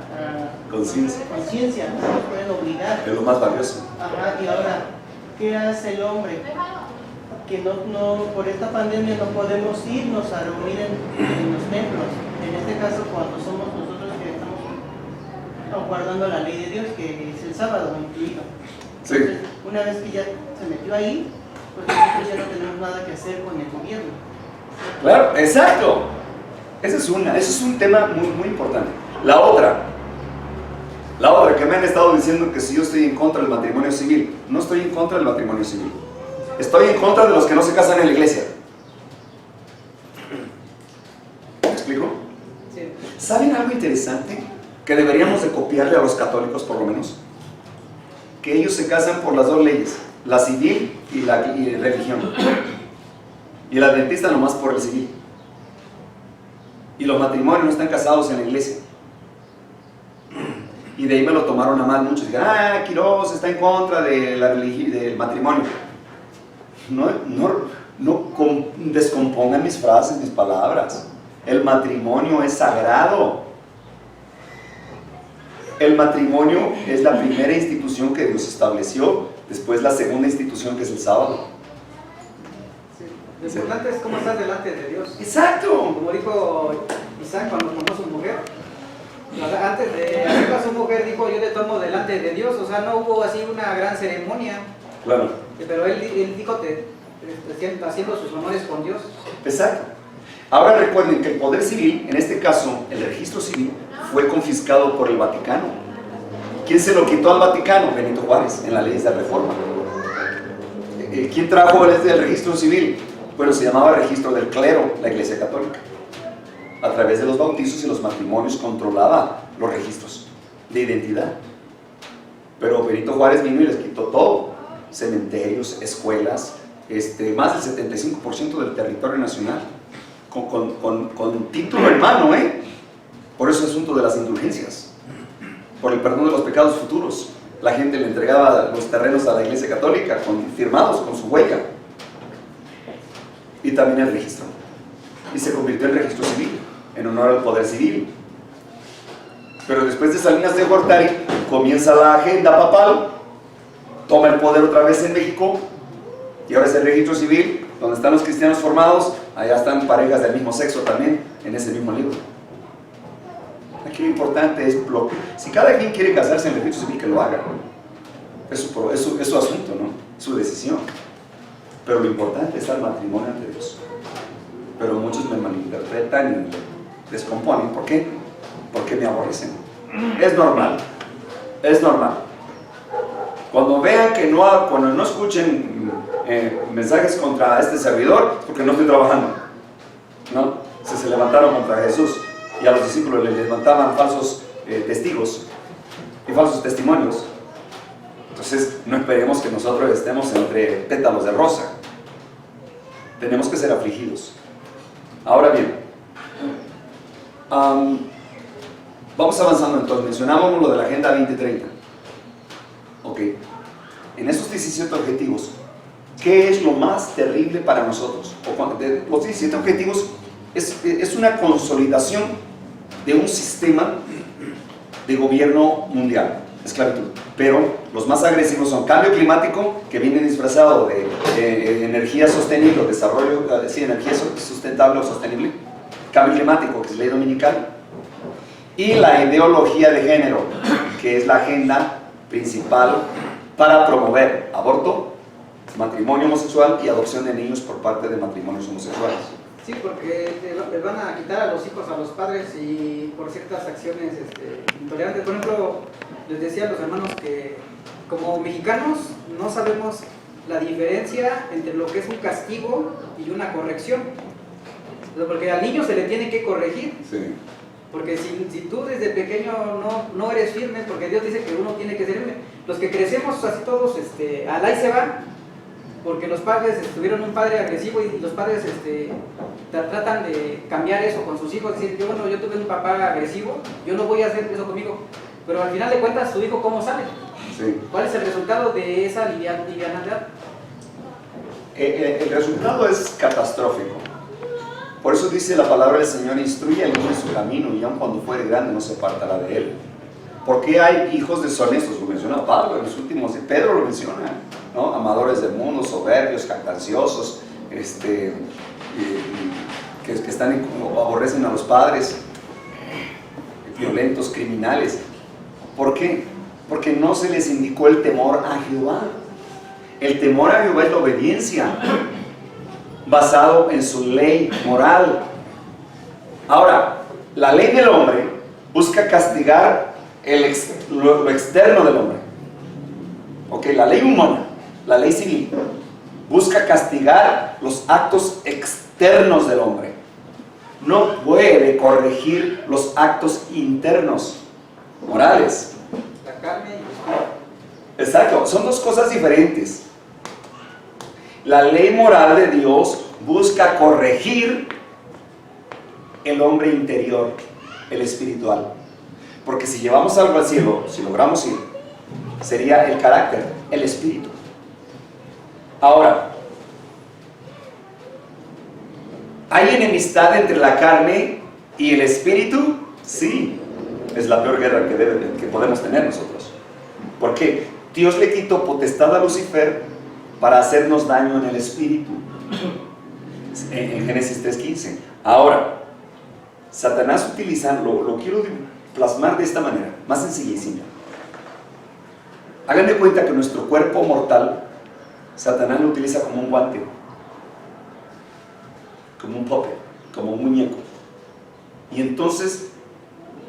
conciencia, no nos pueden obligar. Es lo más valioso. Ajá, y ahora, ¿qué hace el hombre? Que no, por esta pandemia no podemos irnos a reunir en los templos. En este caso, cuando somos nosotros que estamos guardando la ley de Dios, que es el sábado incluido. Sí. Entonces, una vez que ya se metió ahí, pues nosotros ya no tenemos nada que hacer con el gobierno. Claro, exacto. Ese es un tema muy, muy importante. La otra que me han estado diciendo que si yo estoy en contra del matrimonio civil. No estoy en contra del matrimonio civil. Estoy en contra de los que no se casan en la iglesia. ¿Me explico? Sí. ¿Saben algo interesante? Que deberíamos de copiarle a los católicos por lo menos. Que ellos se casan por las dos leyes, la civil y la religión. Y el adventista nomás por el civil. Y los matrimonios no están casados en la iglesia. Y de ahí me lo tomaron a mal muchos. Dijeron, Quirós está en contra de del matrimonio. No descompongan mis frases, mis palabras. El matrimonio es sagrado. El matrimonio es la primera institución que Dios estableció. Después la segunda institución, que es el sábado. Lo importante es cómo estás delante de Dios. Exacto. Como dijo Isaac cuando tomó a su mujer. Antes de hacerlo a su mujer dijo, yo te tomo delante de Dios. O sea, no hubo así una gran ceremonia. Claro. Pero él dijo, haciendo sus honores con Dios. Exacto. Ahora recuerden que el poder civil, en este caso el registro civil, fue confiscado por el Vaticano. ¿Quién se lo quitó al Vaticano? Benito Juárez, en las leyes de reforma. ¿Quién trajo el registro civil? Bueno, se llamaba registro del clero, la Iglesia Católica. A través de los bautizos y los matrimonios controlaba los registros de identidad. Pero Benito Juárez vino y les quitó todo. Cementerios, escuelas, más del 75% del territorio nacional. Con título en mano, Por eso es asunto de las indulgencias. Por el perdón de los pecados futuros. La gente le entregaba los terrenos a la Iglesia Católica firmados con su huella. Y también el registro. Y se convirtió en registro civil, en honor al poder civil. Pero después de Salinas de Gortari comienza la agenda papal, toma el poder otra vez en México, y ahora es el registro civil, donde están los cristianos formados. Allá están parejas del mismo sexo también, en ese mismo libro. Aquí lo importante es, si cada quien quiere casarse en el registro civil, que lo haga. Es su asunto, ¿no? Su decisión. Pero lo importante es el matrimonio ante Dios. Pero muchos me malinterpretan y descomponen. ¿Por qué? Porque me aborrecen. es normal. Es normal. Cuando vean que cuando no escuchen mensajes contra este servidor, porque no estoy trabajando, ¿no? Se levantaron contra Jesús y a los discípulos les levantaban falsos testigos y falsos testimonios. Entonces no esperemos que nosotros estemos entre pétalos de rosa. Tenemos que ser afligidos. Ahora bien, vamos avanzando entonces. Mencionábamos lo de la Agenda 2030. Ok. En esos 17 objetivos, ¿qué es lo más terrible para nosotros? Los 17 objetivos es una consolidación de un sistema de gobierno mundial, esclavitud. Pero los más agresivos son cambio climático, que viene disfrazado de energía sostenible, desarrollo, energía sustentable o sostenible, cambio climático, que es ley dominical, y la ideología de género, que es la agenda principal para promover aborto, matrimonio homosexual y adopción de niños por parte de matrimonios homosexuales. Sí, porque les van a quitar a los hijos a los padres y por ciertas acciones intolerantes. Por ejemplo, les decía a los hermanos que como mexicanos no sabemos la diferencia entre lo que es un castigo y una corrección. Porque al niño se le tiene que corregir. Sí. Porque si tú desde pequeño no eres firme, porque Dios dice que uno tiene que ser firme. Los que crecemos así todos, al ahí se van, porque los padres tuvieron un padre agresivo y los padres tratan de cambiar eso con sus hijos, decir, yo tuve un papá agresivo, yo no voy a hacer eso conmigo. Pero al final de cuentas, tu hijo, ¿cómo sale? Sí. ¿Cuál es el resultado de esa liviandad? El resultado es catastrófico. Por eso dice la palabra del Señor, instruye al niño en su camino y aun cuando fuere grande no se apartará de él. ¿Por qué hay hijos deshonestos? Lo menciona Pablo en los últimos, Pedro lo menciona, ¿no? Amadores del mundo, soberbios, jactanciosos, que aborrecen a los padres, violentos, criminales. ¿Por qué? Porque no se les indicó el temor a Jehová. El temor a Jehová es la obediencia, basado en su ley moral. Ahora, la ley del hombre busca castigar lo externo del hombre. Ok, la ley humana, la ley civil, busca castigar los actos externos del hombre. No puede corregir los actos internos, morales. La carne y el espíritu. Exacto, son dos cosas diferentes. La ley moral de Dios busca corregir el hombre interior, el espiritual. Porque si llevamos algo al cielo, si logramos ir, sería el carácter, el espíritu. Ahora, ¿hay enemistad entre la carne y el espíritu? Sí, es la peor guerra que podemos tener nosotros. ¿Por qué? Dios le quitó potestad a Lucifer para hacernos daño en el espíritu. En Génesis 3:15. Ahora, Satanás utiliza, lo quiero plasmar de esta manera, más sencilla y simple. Hagan de cuenta que nuestro cuerpo mortal, Satanás lo utiliza como un guante, como un puppet, como un muñeco. Y entonces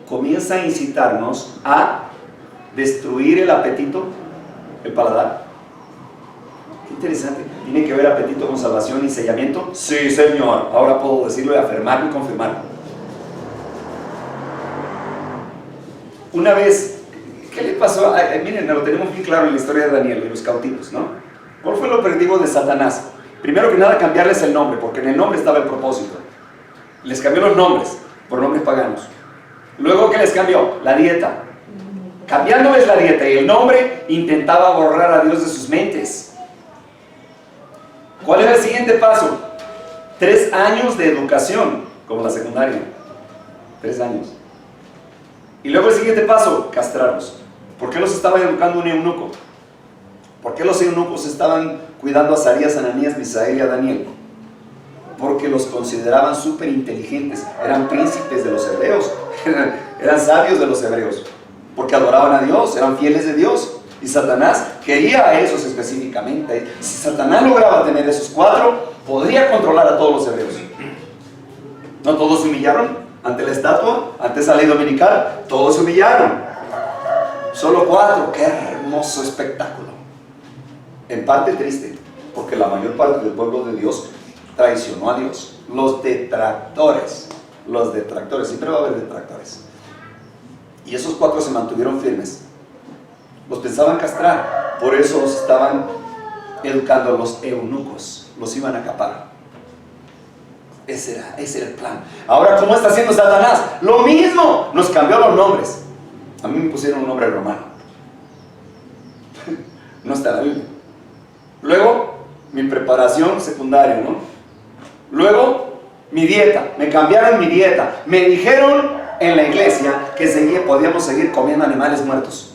comienza a incitarnos a destruir el apetito, el paladar. Qué interesante. ¿Tiene que ver apetito con salvación y sellamiento? Sí, Señor. Ahora puedo decirlo y afirmarlo y confirmarlo. Una vez, ¿qué le pasó? Miren, lo tenemos bien claro en la historia de Daniel y los cautivos, ¿no? ¿Cuál fue el operativo de Satanás? Primero que nada, cambiarles el nombre, porque en el nombre estaba el propósito. Les cambió los nombres por nombres paganos. Luego, ¿qué les cambió? La dieta. Cambiándoles la dieta y el nombre, intentaba borrar a Dios de sus mentes. ¿Cuál era el siguiente paso? 3 años de educación, como la secundaria. 3 años. Y luego el siguiente paso, castrarlos. ¿Por qué los estaba educando un eunuco? ¿Por qué los eunucos estaban cuidando a Azarías, a Ananías, Misael y a Daniel? Porque los consideraban súper inteligentes. Eran príncipes de los hebreos. Eran sabios de los hebreos. Porque adoraban a Dios, eran fieles de Dios. Y Satanás quería a esos específicamente. Si Satanás lograba tener esos 4, podría controlar a todos los hebreos. ¿No todos se humillaron? ante la estatua, ante esa ley dominical, todos se humillaron. Solo 4, qué hermoso espectáculo. En parte triste, porque la mayor parte del pueblo de Dios traicionó a Dios. Los detractores, siempre va a haber detractores. Y esos 4 se mantuvieron firmes. Los pensaban castrar, por eso los estaban educando los eunucos, los iban a capar. Ese era el plan. Ahora, ¿cómo está haciendo Satanás? Lo mismo, nos cambió los nombres. A mí me pusieron un nombre romano. No está en la Biblia. Luego, mi preparación secundaria, ¿no? Luego, mi dieta. Me cambiaron mi dieta. Me dijeron en la iglesia que podíamos seguir comiendo animales muertos.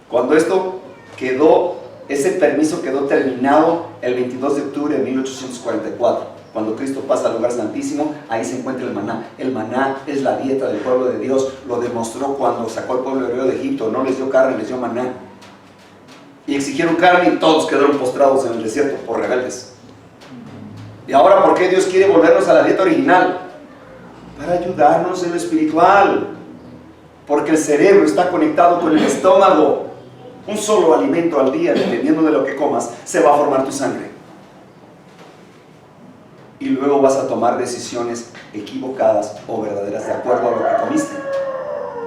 Cuando ese permiso quedó terminado el 22 de octubre de 1844. Cuando Cristo pasa al lugar santísimo, ahí se encuentra el maná. El maná es la dieta del pueblo de Dios. Lo demostró cuando sacó al pueblo hebreo de Egipto. No les dio carne, les dio maná. Y exigieron carne y todos quedaron postrados en el desierto por rebeldes. ¿Y ahora por qué Dios quiere volvernos a la dieta original? Para ayudarnos en lo espiritual. Porque el cerebro está conectado con el estómago. Un solo alimento al día, dependiendo de lo que comas, se va a formar tu sangre. Y luego vas a tomar decisiones equivocadas o verdaderas de acuerdo a lo que comiste.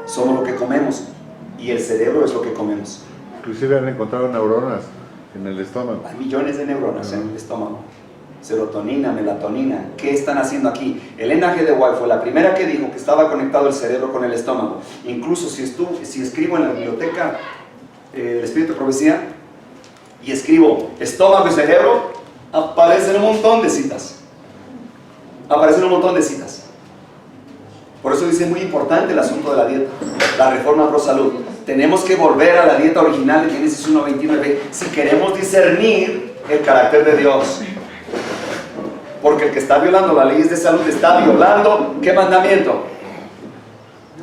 Somos lo que comemos y el cerebro es lo que comemos. Inclusive han encontrado neuronas en el estómago. Hay millones de neuronas en el estómago. Serotonina, melatonina. ¿Qué están haciendo aquí? Elena G. de White fue la primera que dijo que estaba conectado el cerebro con el estómago. Incluso si escribo en la biblioteca el Espíritu de Profecía y escribo estómago y cerebro, aparecen un montón de citas. Por eso dice muy importante el asunto de la dieta, la reforma pro salud. Tenemos que volver a la dieta original de Génesis 1:29 si queremos discernir el carácter de Dios. Porque el que está violando las leyes de salud está violando, ¿qué mandamiento?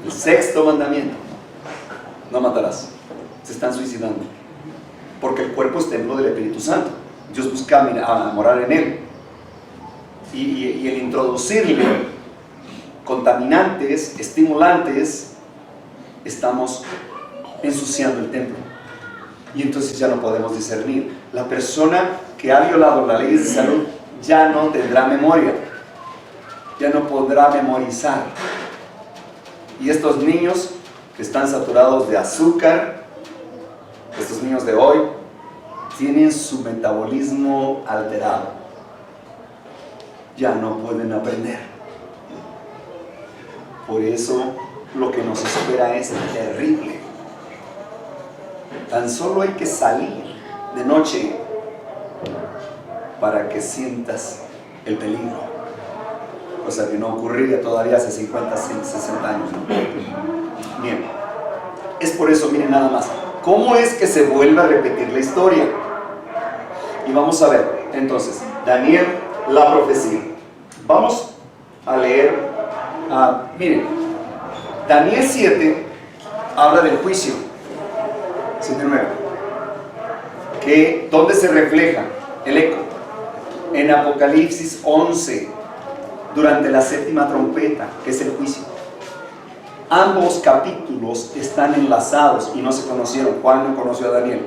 El 6º mandamiento. No matarás. Se están suicidando. Porque el cuerpo es templo del Espíritu Santo. Dios busca morar en él. Y el introducirle contaminantes, estimulantes, estamos ensuciando el templo. Y entonces ya no podemos discernir. La persona que ha violado las leyes de salud ya no tendrá memoria, ya no podrá memorizar. Y estos niños que están saturados de azúcar, estos niños de hoy, tienen su metabolismo alterado. Ya no pueden aprender. Por eso lo que nos espera es terrible. Tan solo hay que salir de noche para que sientas el peligro, cosa que no ocurría todavía hace 50, 60 años, ¿no? Bien, es por eso, miren nada más, ¿cómo es que se vuelve a repetir la historia? Y vamos a ver, entonces, Daniel, la profecía. Vamos a leer, miren, Daniel 7 habla del juicio, 7:9, ¿dónde se refleja el eco? En Apocalipsis 11, durante la 7ª trompeta, que es el juicio. Ambos capítulos están enlazados y no se conocieron. Juan no conoció a Daniel.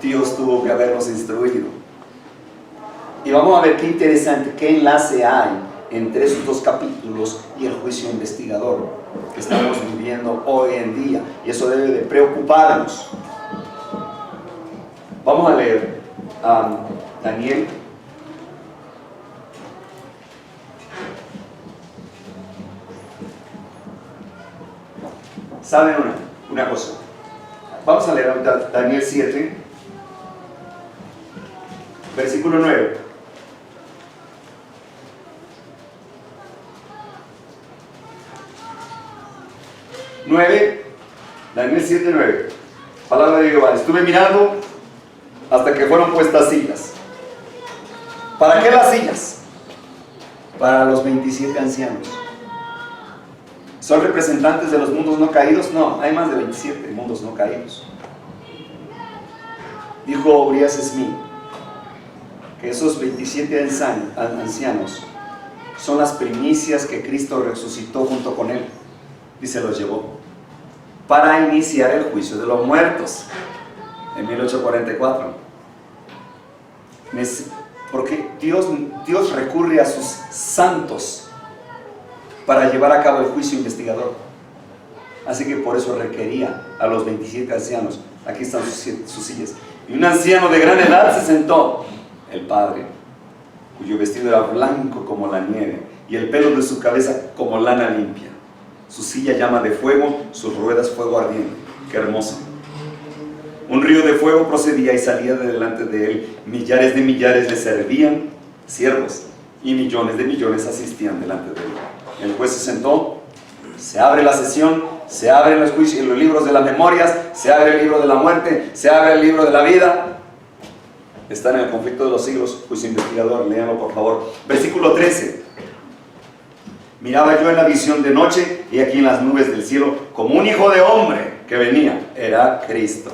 Dios tuvo que habernos instruido. Y vamos a ver qué interesante, qué enlace hay entre esos 2 capítulos y el juicio investigador que estamos viviendo hoy en día. Y eso debe de preocuparnos. Vamos a leer Daniel. ¿Saben una cosa? Vamos a leer ahorita Daniel 7, versículo 9. Daniel 7:9. Palabra de Jehová. Estuve mirando hasta que fueron puestas sillas. ¿Para qué las sillas? Para los 27 ancianos. ¿Son representantes de los mundos no caídos? No, hay más de 27 mundos no caídos. Dijo Urias Smith que esos 27 ancianos son las primicias que Cristo resucitó junto con él y se los llevó para iniciar el juicio de los muertos en 1844. Porque Dios recurre a sus santos para llevar a cabo el juicio investigador. Así que por eso requería a los 27 ancianos. Aquí están sus sillas. Y un anciano de gran edad se sentó, el Padre, cuyo vestido era blanco como la nieve y el pelo de su cabeza como lana limpia. Su silla llama de fuego, sus ruedas fuego ardiente. ¡Qué hermoso! Un río de fuego procedía y salía de delante de él. Millares de millares le servían, siervos, y millones de millones asistían delante de él. El juez se sentó, se abre la sesión, se abren los juicios, los libros de las memorias, se abre el libro de la muerte, se abre el libro de la vida. Están en el conflicto de los siglos, juicio investigador, léanlo por favor. Versículo 13. Miraba yo en la visión de noche y aquí en las nubes del cielo como un hijo de hombre que venía, era Cristo.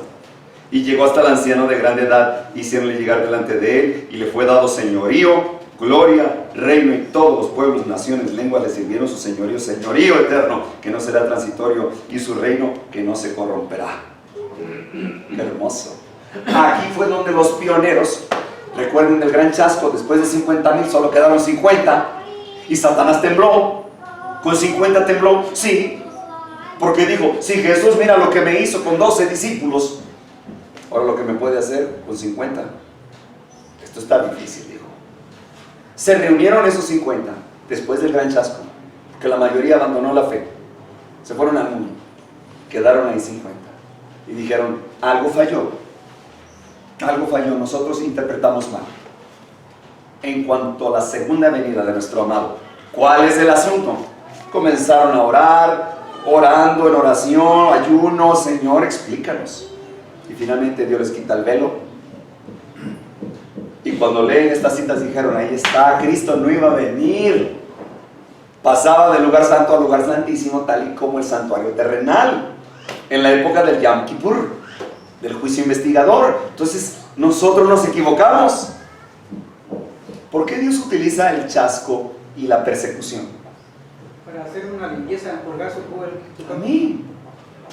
Y llegó hasta el anciano de grande edad, hicieronle llegar delante de él y le fue dado señorío, gloria, reino, y todos los pueblos, naciones, lenguas le sirvieron su señorío, señorío eterno que no será transitorio, y su reino que no se corromperá. ¡Qué hermoso! Aquí fue donde los pioneros, recuerden el gran chasco, después de 50,000 solo quedaron 50, y Satanás tembló. ¿Con 50 tembló? Sí, porque dijo, si Jesús mira lo que me hizo con 12 discípulos, ahora lo que me puede hacer con 50, esto está difícil, dijo. Se reunieron esos 50 después del gran chasco, que la mayoría abandonó la fe, se fueron al mundo, quedaron ahí 50 y dijeron, algo falló, nosotros interpretamos mal en cuanto a la segunda venida de nuestro amado. ¿Cuál es el asunto? Comenzaron a orar, orando en oración, ayuno, Señor, explícanos. Y finalmente Dios les quita el velo. Y cuando leen estas citas dijeron, ahí está, Cristo no iba a venir. Pasaba del lugar santo al lugar santísimo, tal y como el santuario terrenal, en la época del Yom Kippur, del juicio investigador. Entonces, nosotros nos equivocamos. ¿Por qué Dios utiliza el chasco y la persecución? Para hacer una limpieza, purgar su Amén.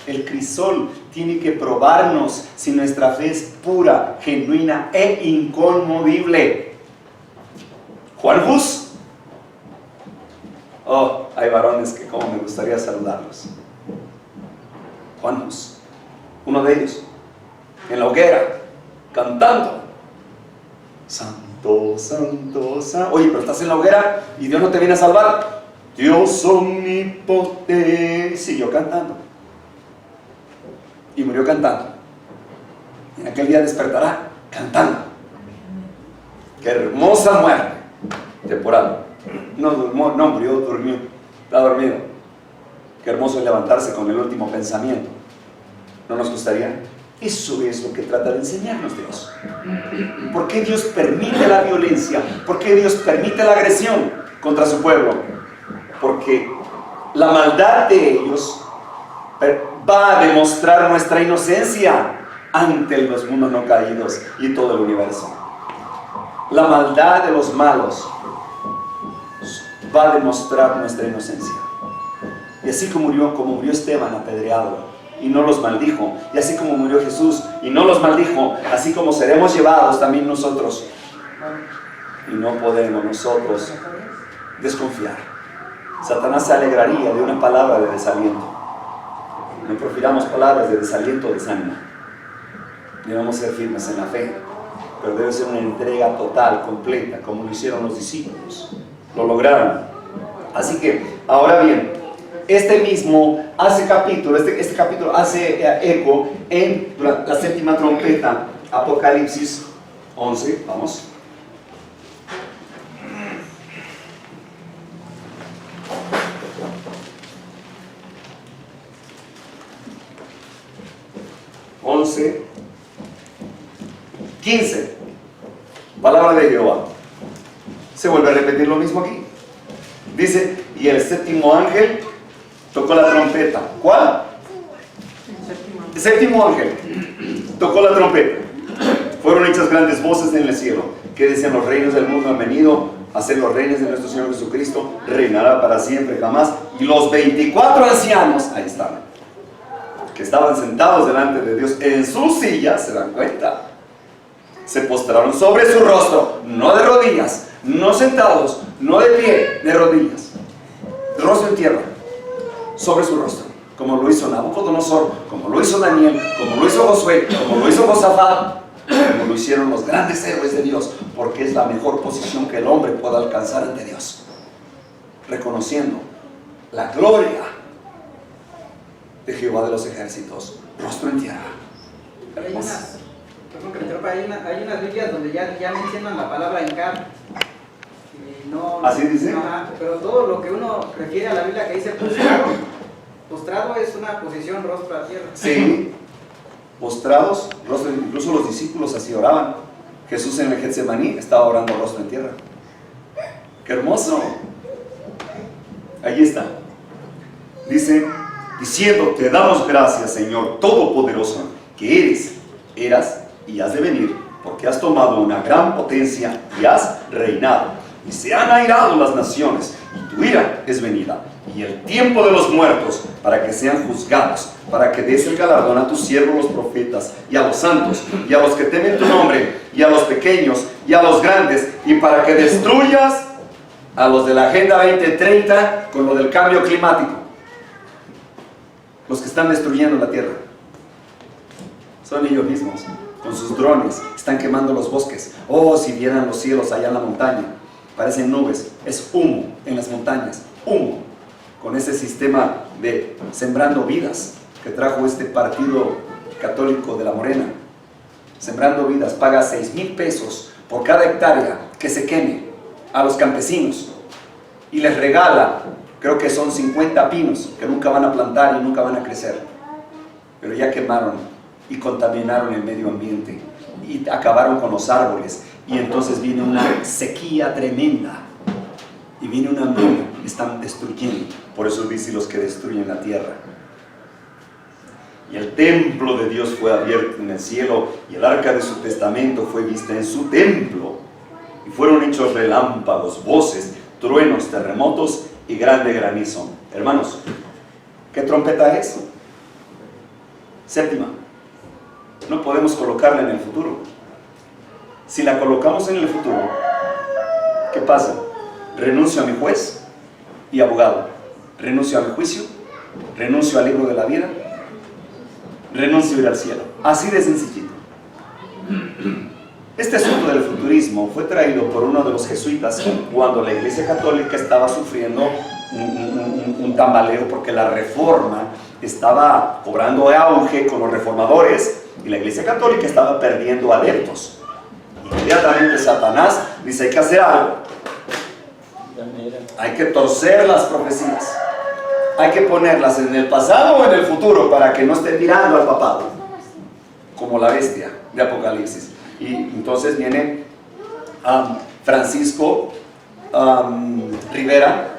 El crisol tiene que probarnos si nuestra fe es pura, genuina e inconmovible. Juan Hus. Oh, hay varones que como me gustaría saludarlos. Juan Hus, uno de ellos, en la hoguera, cantando. Santo, santo, santo. Oye, pero estás en la hoguera y Dios no te viene a salvar. Dios omnipotente. Siguió cantando. Y murió cantando. Y en aquel día despertará cantando. ¡Qué hermosa muerte! Temporal. No murió, durmió. Está dormido. Qué hermoso es levantarse con el último pensamiento. ¿No nos gustaría? Eso es lo que trata de enseñarnos Dios. ¿Por qué Dios permite la violencia? ¿Por qué Dios permite la agresión contra su pueblo? Porque la maldad de ellos va a demostrar nuestra inocencia ante los mundos no caídos y todo el universo. La maldad de los malos va a demostrar nuestra inocencia. Y así como murió Esteban apedreado y no los maldijo, y así como murió Jesús y no los maldijo, así como seremos llevados también nosotros. Y no podemos nosotros desconfiar. Satanás se alegraría de una palabra de desaliento. No profiramos palabras de desaliento o desánimo. Debemos ser firmes en la fe, pero debe ser una entrega total, completa, como lo hicieron los discípulos. Lo lograron. Así que, ahora bien, este capítulo hace eco en la séptima trompeta, Apocalipsis 11, vamos. (11) 15, palabra de Jehová. Se vuelve a repetir lo mismo aquí. Dice, y el séptimo ángel tocó la trompeta. ¿Cuál? El séptimo ángel tocó la trompeta. Fueron hechas grandes voces en el cielo, que decían, los reinos del mundo han venido a ser los reyes de nuestro Señor Jesucristo, reinará para siempre, jamás. Y los 24 ancianos, ahí estaban, que estaban sentados delante de Dios en sus sillas, se dan cuenta, se postraron sobre su rostro, no de rodillas, no sentados, no de pie, de rodillas, rostro en tierra, sobre su rostro, como lo hizo Nabucodonosor, como lo hizo Daniel, como lo hizo Josué, como lo hizo Josafat, como lo hicieron los grandes héroes de Dios, porque es la mejor posición que el hombre pueda alcanzar ante Dios, reconociendo la gloria de Jehová de los ejércitos, rostro en tierra. Hay unas, perdón que me interrumpa, hay unas Biblias donde ya mencionan la palabra hincar. Y no, ¿Así dice? Ajá, pero todo lo que uno refiere a la Biblia que dice postrado es una posición rostro a tierra. Sí, postrados, rostro, incluso los discípulos así oraban. Jesús en el Getsemaní estaba orando rostro en tierra. ¡Qué hermoso! Allí está. Dice, diciendo, te damos gracias, Señor Todopoderoso, que eres, eras y has de venir, porque has tomado una gran potencia y has reinado. Y se han airado las naciones, y tu ira es venida, y el tiempo de los muertos, para que sean juzgados, para que des el galardón a tus siervos los profetas, y a los santos, y a los que temen tu nombre, y a los pequeños, y a los grandes, y para que destruyas a los de la Agenda 2030 con lo del cambio climático. Los que están destruyendo la tierra son ellos mismos, con sus drones, están quemando los bosques. Oh, si vieran los cielos allá en la montaña, parecen nubes, es humo en las montañas, humo, con ese sistema de sembrando vidas que trajo este partido católico de la Morena. Sembrando vidas, paga 6,000 pesos por cada hectárea que se queme a los campesinos y les regala, creo que son 50 pinos que nunca van a plantar y nunca van a crecer, pero ya quemaron y contaminaron el medio ambiente y acabaron con los árboles, y entonces viene una sequía tremenda y viene una hambruna, están destruyendo. Por eso dice los que destruyen la tierra. Y el templo de Dios fue abierto en el cielo, y el arca de su testamento fue vista en su templo, y fueron hechos relámpagos, voces, truenos, terremotos y grande granizo. Hermanos, ¿qué trompeta es? Séptima. No podemos colocarla en el futuro. Si la colocamos en el futuro, ¿qué pasa? Renuncio a mi juez y abogado, renuncio a mi juicio, renuncio al libro de la vida, renuncio a ir al cielo. Así de sencillito. Este asunto del futurismo fue traído por uno de los jesuitas cuando la Iglesia Católica estaba sufriendo un tambaleo, porque la reforma estaba cobrando auge con los reformadores y la Iglesia Católica estaba perdiendo adeptos. Inmediatamente Satanás dice, hay que hacer algo, hay que torcer las profecías, hay que ponerlas en el pasado o en el futuro para que no estén mirando al papado, como la bestia de Apocalipsis. Y entonces viene Francisco Rivera,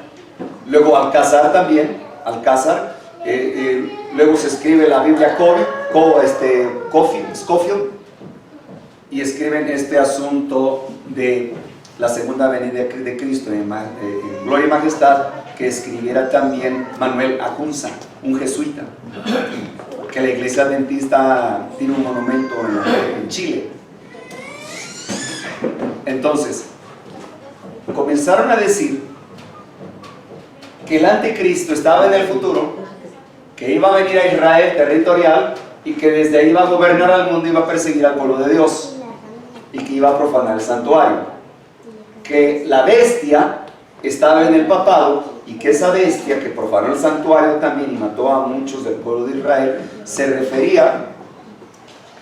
luego Alcázar también, luego se escribe la Biblia Scofield, y escriben este asunto de la segunda venida de Cristo en gloria y majestad, que escribiera también Manuel Acunza, un jesuita, que la iglesia adventista tiene un monumento en Chile. Entonces, comenzaron a decir que el anticristo estaba en el futuro, que iba a venir a Israel territorial y que desde ahí iba a gobernar al mundo y iba a perseguir al pueblo de Dios y que iba a profanar el santuario, que la bestia estaba en el papado y que esa bestia que profanó el santuario también y mató a muchos del pueblo de Israel se refería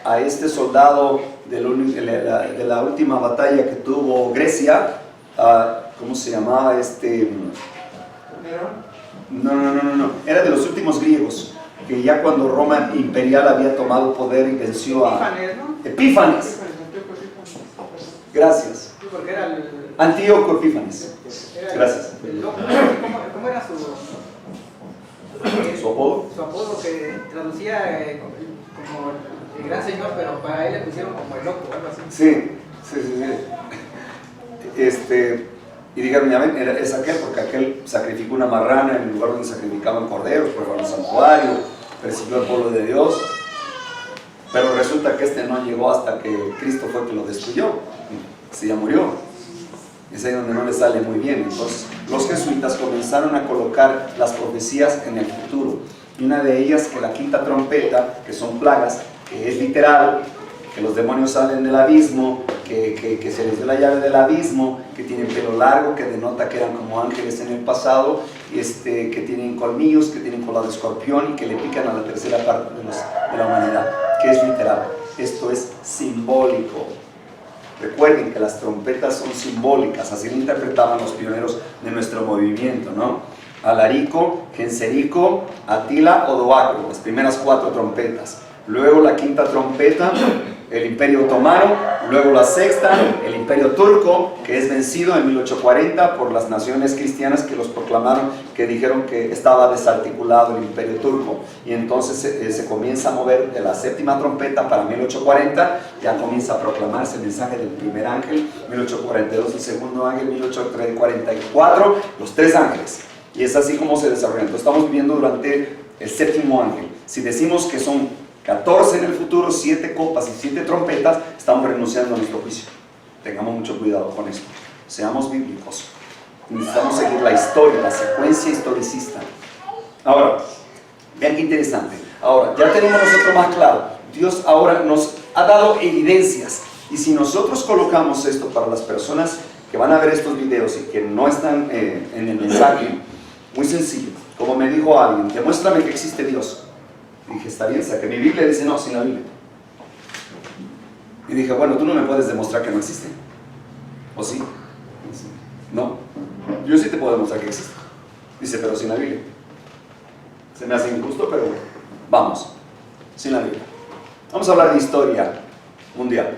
a este soldado de la última batalla que tuvo Grecia, ¿cómo se llamaba? No, era de los últimos griegos, que ya cuando Roma imperial había tomado poder y venció a Epífanes. Gracias. Antíoco Epífanes. Gracias. ¿Cómo era ¿Su apodo? Su apodo, que traducía como el gran señor, pero para él le pusieron como el loco o algo así. Sí. Y dijeron, ya ven, es aquel, porque aquel sacrificó una marrana en el lugar donde sacrificaban corderos, por el santuario, persiguió al pueblo de Dios. Pero resulta que este no llegó hasta que Cristo fue que lo destruyó. Se ya murió. Es ahí donde no le sale muy bien. Entonces, los jesuitas comenzaron a colocar las profecías en el futuro. Y una de ellas, que la quinta trompeta, que son plagas, que es literal, que los demonios salen del abismo, que se les dio la llave del abismo, que tienen pelo largo, que denota que eran como ángeles en el pasado, que tienen colmillos, que tienen cola de escorpión y que le pican a la tercera parte de la humanidad, que es literal. Esto es simbólico. Recuerden que las trompetas son simbólicas, así lo interpretaban los pioneros de nuestro movimiento, ¿no? Alarico, Genserico, Atila, Odoacro, las primeras 4 trompetas. Luego la quinta trompeta, el Imperio Otomano. Luego la sexta, el Imperio Turco, que es vencido en 1840 por las naciones cristianas que los proclamaron, que dijeron que estaba desarticulado el Imperio Turco. Y entonces se comienza a mover de la séptima trompeta para 1840, ya comienza a proclamarse el mensaje del primer ángel, 1842 el segundo ángel, 1844 los 3 ángeles. Y es así como se desarrolla. Entonces estamos viviendo durante el séptimo ángel. Si decimos que son 14 en el futuro, 7 copas y 7 trompetas, estamos renunciando a nuestro juicio. Tengamos mucho cuidado con esto. Seamos bíblicos. Necesitamos seguir la historia, la secuencia historicista. Ahora, vean qué interesante. Ahora, ya tenemos nosotros más claro. Dios ahora nos ha dado evidencias. Y si nosotros colocamos esto para las personas que van a ver estos videos y que no están en el mensaje, muy sencillo. Como me dijo alguien, demuéstrame que existe Dios. Y dije, está bien, saqué mi Biblia. Dice, no, sin la Biblia. Y dije, bueno, tú no me puedes demostrar que no existe. ¿O sí? Dice, no, yo sí te puedo demostrar que existe. Dice, pero sin la Biblia. Se me hace injusto, pero vamos, sin la Biblia. Vamos a hablar de historia mundial.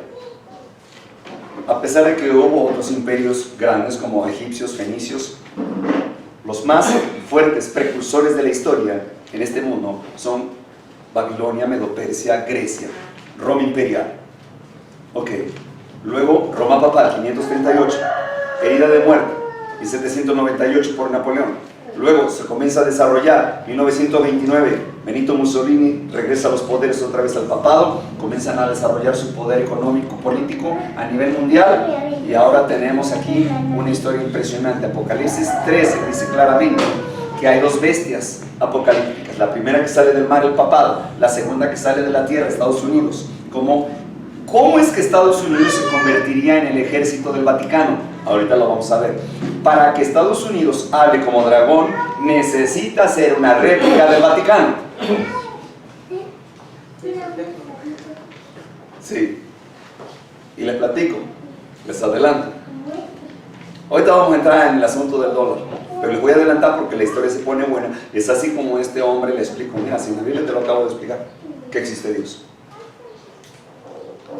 A pesar de que hubo otros imperios grandes como egipcios, fenicios, los más fuertes precursores de la historia en este mundo son Babilonia, Medo-Persia, Grecia, Roma imperial. Ok, luego Roma papal, 538, herida de muerte, 1798 por Napoleón. Luego se comienza a desarrollar, 1929, Benito Mussolini regresa a los poderes otra vez al papado, comienzan a desarrollar su poder económico, político a nivel mundial, y ahora tenemos aquí una historia impresionante. Apocalipsis 13 dice claramente que hay 2 bestias apocalípticas, la primera que sale del mar, el papado, la segunda que sale de la tierra, Estados Unidos. ¿Cómo es que Estados Unidos se convertiría en el ejército del Vaticano? Ahorita lo vamos a ver. Para que Estados Unidos hable como dragón, necesita ser una réplica del Vaticano. Sí. Y les platico, les adelanto. Ahorita vamos a entrar en el asunto del dólar, pero les voy a adelantar porque la historia se pone buena. Es así como este hombre le explico, mira, si en la Biblia te lo acabo de explicar, que existe Dios.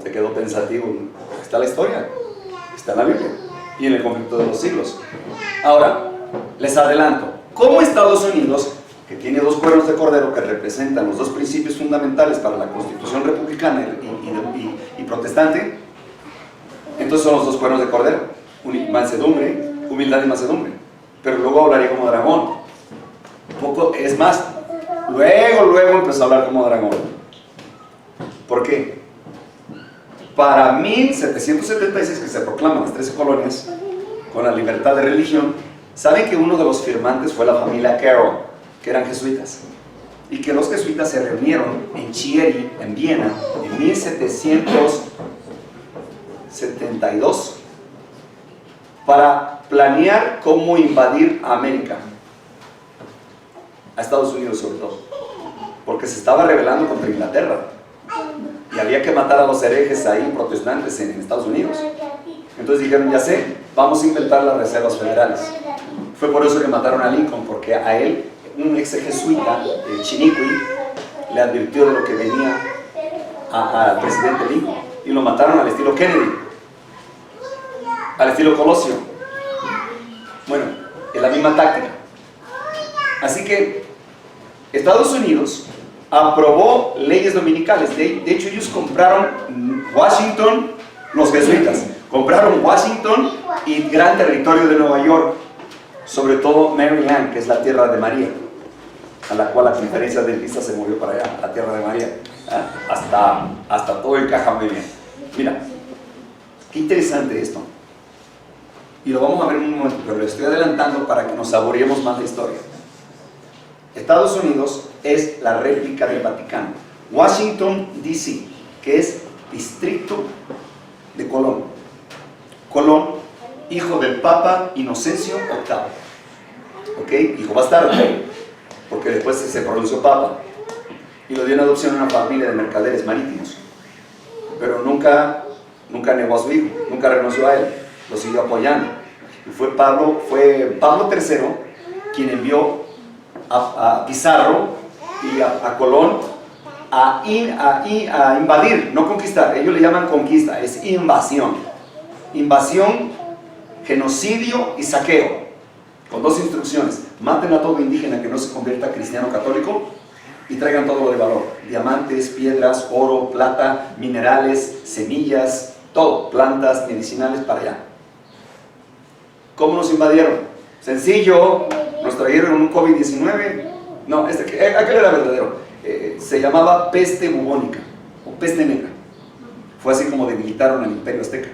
Se quedó pensativo. Está la historia, está en la Biblia y en el conflicto de los siglos. Ahora, les adelanto, ¿cómo Estados Unidos, que tiene 2 cuernos de cordero que representan los 2 principios fundamentales para la Constitución republicana y protestante, entonces son los 2 cuernos de cordero, mansedumbre, humildad y mansedumbre? Pero luego hablaría como dragón. Es más, luego empezó a hablar como dragón. ¿Por qué? Para 1776, que se proclaman las 13 colonias con la libertad de religión, ¿saben que uno de los firmantes fue la familia Carroll, que eran jesuitas? Y que los jesuitas se reunieron en Chieri, en Viena, en 1772 para planear cómo invadir América, a Estados Unidos sobre todo, porque se estaba rebelando contra Inglaterra. Y había que matar a los herejes ahí, protestantes en Estados Unidos. Entonces dijeron, ya sé, vamos a inventar las reservas federales. Fue por eso que mataron a Lincoln, porque a él, un ex jesuita, Chiniquy, le advirtió de lo que venía al presidente Lincoln. Y lo mataron al estilo Kennedy, al estilo Colosio. Bueno, es la misma táctica. Así que Estados Unidos aprobó leyes dominicales. De hecho, ellos compraron Washington, los jesuitas Compraron Washington y gran territorio de Nueva York, sobre todo Maryland, que es la tierra de María, a la cual la conferencia de Pisa se movió para allá, la tierra de María. Hasta todo encaja muy bien. Mira, qué interesante esto. Y lo vamos a ver en un momento, pero lo estoy adelantando para que nos saboreemos más la historia. Estados Unidos es la réplica del Vaticano. Washington, D.C., que es distrito de Colón. Colón, hijo del Papa Inocencio VIII. ¿Ok? Hijo bastardo, porque después se pronunció Papa. Y lo dio en adopción a una familia de mercaderes marítimos. Pero nunca negó a su hijo, nunca renunció a él, lo siguió apoyando. Y fue Pablo III quien envió a Pizarro y a Colón a invadir, no conquistar. Ellos le llaman conquista, es invasión. Invasión, genocidio y saqueo, con dos instrucciones: maten a todo indígena que no se convierta cristiano católico y traigan todo lo de valor: diamantes, piedras, oro, plata, minerales, semillas, todo, plantas medicinales para allá. ¿Cómo nos invadieron? Sencillo, nos trajeron un COVID-19. No, aquel era verdadero. Se llamaba peste bubónica o peste negra. Fue así como debilitaron al Imperio Azteca.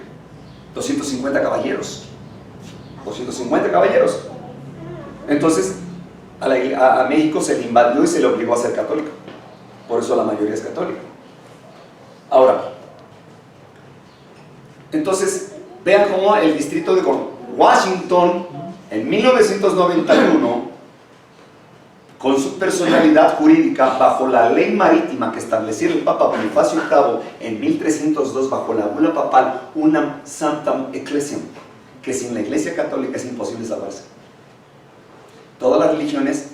250 caballeros. 250 caballeros. Entonces, a México se le invadió y se le obligó a ser católico. Por eso la mayoría es católica. Ahora, entonces, vean cómo el distrito de Washington, en 1991, con su personalidad jurídica, bajo la ley marítima que estableció el Papa Bonifacio VIII en 1302, bajo la bula papal, una Sanctam Ecclesiam, que sin la Iglesia Católica es imposible salvarse. Todas las religiones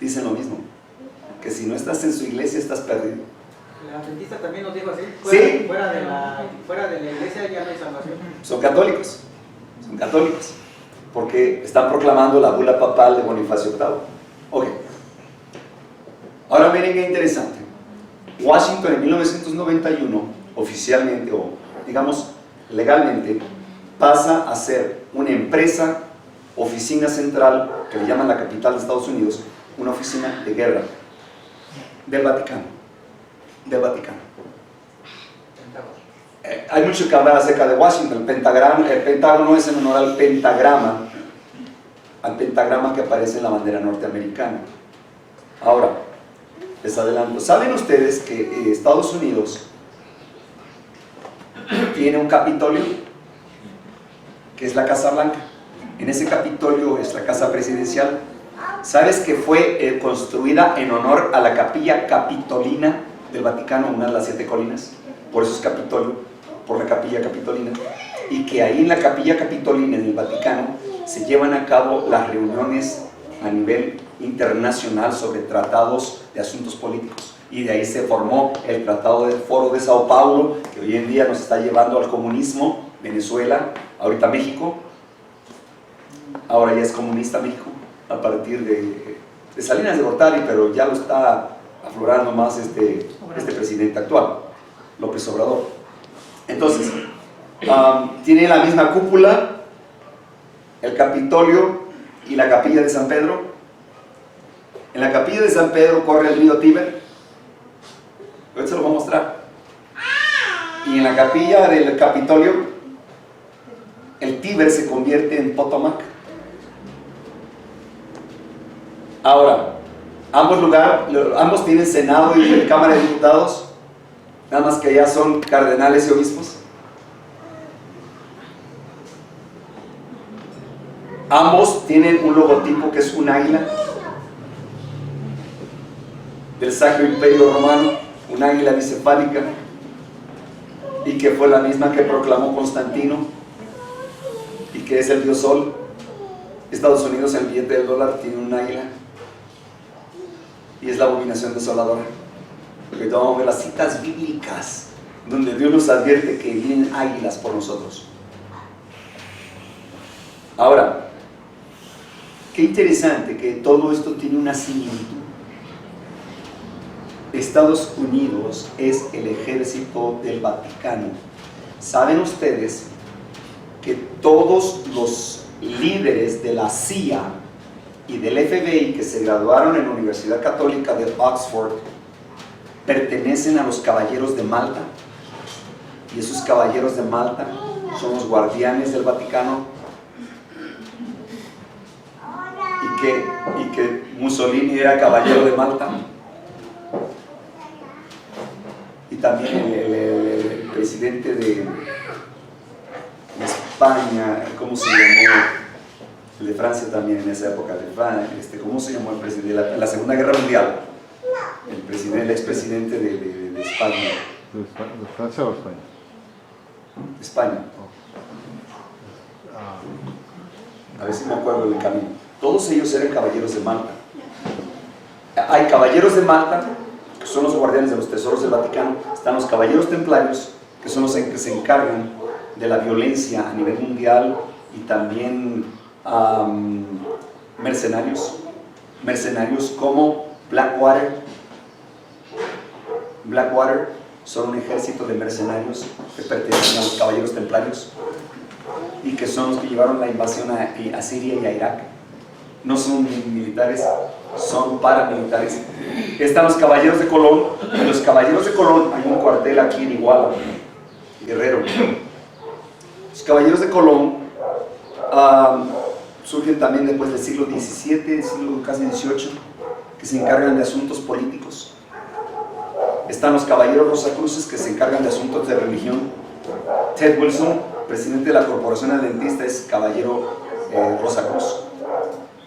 dicen lo mismo, que si no estás en su iglesia estás perdido. El adventista también nos dijo así. Sí. Fuera de la iglesia ya no hay salvación. Son católicos, porque están proclamando la bula papal de Bonifacio VIII. Ok. Ahora miren qué interesante. Washington en 1991, oficialmente o digamos legalmente, pasa a ser una empresa, oficina central, que le llaman la capital de Estados Unidos, una oficina de guerra del Vaticano. Hay mucho que hablar acerca de Washington. El Pentágono es en honor al pentagrama que aparece en la bandera norteamericana. Ahora, les adelanto, ¿saben ustedes que Estados Unidos tiene un Capitolio, que es la Casa Blanca? En ese Capitolio es la Casa Presidencial. ¿Sabes que fue construida en honor a la Capilla Capitolina del Vaticano, una de las 7 colinas? Por eso es Capitolio, por la Capilla Capitolina. Y que ahí en la Capilla Capitolina, en el Vaticano, se llevan a cabo las reuniones a nivel internacional sobre tratados de asuntos políticos. Y de ahí se formó el Tratado del Foro de Sao Paulo, que hoy en día nos está llevando al comunismo. Venezuela, ahorita México, ahora ya es comunista México, a partir de Salinas de Gortari, pero ya lo está aflorando más este presidente actual, López Obrador. Entonces, tiene la misma cúpula, el Capitolio y la Capilla de San Pedro. En la Capilla de San Pedro corre el río Tíber, ahorita se lo voy a mostrar. Y en la Capilla del Capitolio, el Tíber se convierte en Potomac. Ahora, ambos tienen Senado y Cámara de Diputados, nada más que allá son cardenales y obispos. Ambos tienen un logotipo que es un águila del Sacro Imperio Romano, un águila bicefálica, y que fue la misma que proclamó Constantino, y que es el dios Sol. Estados Unidos, el billete del dólar tiene un águila, y es la abominación desoladora. Ahorita vamos a ver las citas bíblicas donde Dios nos advierte que vienen águilas por nosotros. Ahora, qué interesante que todo esto tiene una similitud. Estados Unidos es el ejército del Vaticano. ¿Saben ustedes que todos los líderes de la CIA y del FBI que se graduaron en la Universidad Católica de Oxford pertenecen a los Caballeros de Malta, y esos Caballeros de Malta son los guardianes del Vaticano, y que Mussolini era caballero de Malta, y también el presidente de España, ¿cómo se llamó? El de Francia también en esa época, ¿cómo se llamó el presidente de la Segunda Guerra Mundial? El expresidente de España. ¿De Francia o España? España. A ver si me acuerdo del camino. Todos ellos eran caballeros de Malta. Hay caballeros de Malta, que son los guardianes de los tesoros del Vaticano. Están los caballeros templarios, que son los que se encargan de la violencia a nivel mundial, y también mercenarios como Blackwater son un ejército de mercenarios que pertenecen a los caballeros templarios y que son los que llevaron la invasión a Siria y a Irak. No son militares, son paramilitares. Están los caballeros de Colón. En los caballeros de Colón hay un cuartel aquí en Iguala, Guerrero. Los caballeros de Colón surgen también después del siglo XVII, siglo casi XVIII, que se encargan de asuntos políticos. Están los caballeros Rosacruces, que se encargan de asuntos de religión. Ted Wilson, presidente de la Corporación Adventista, es caballero Rosacruz,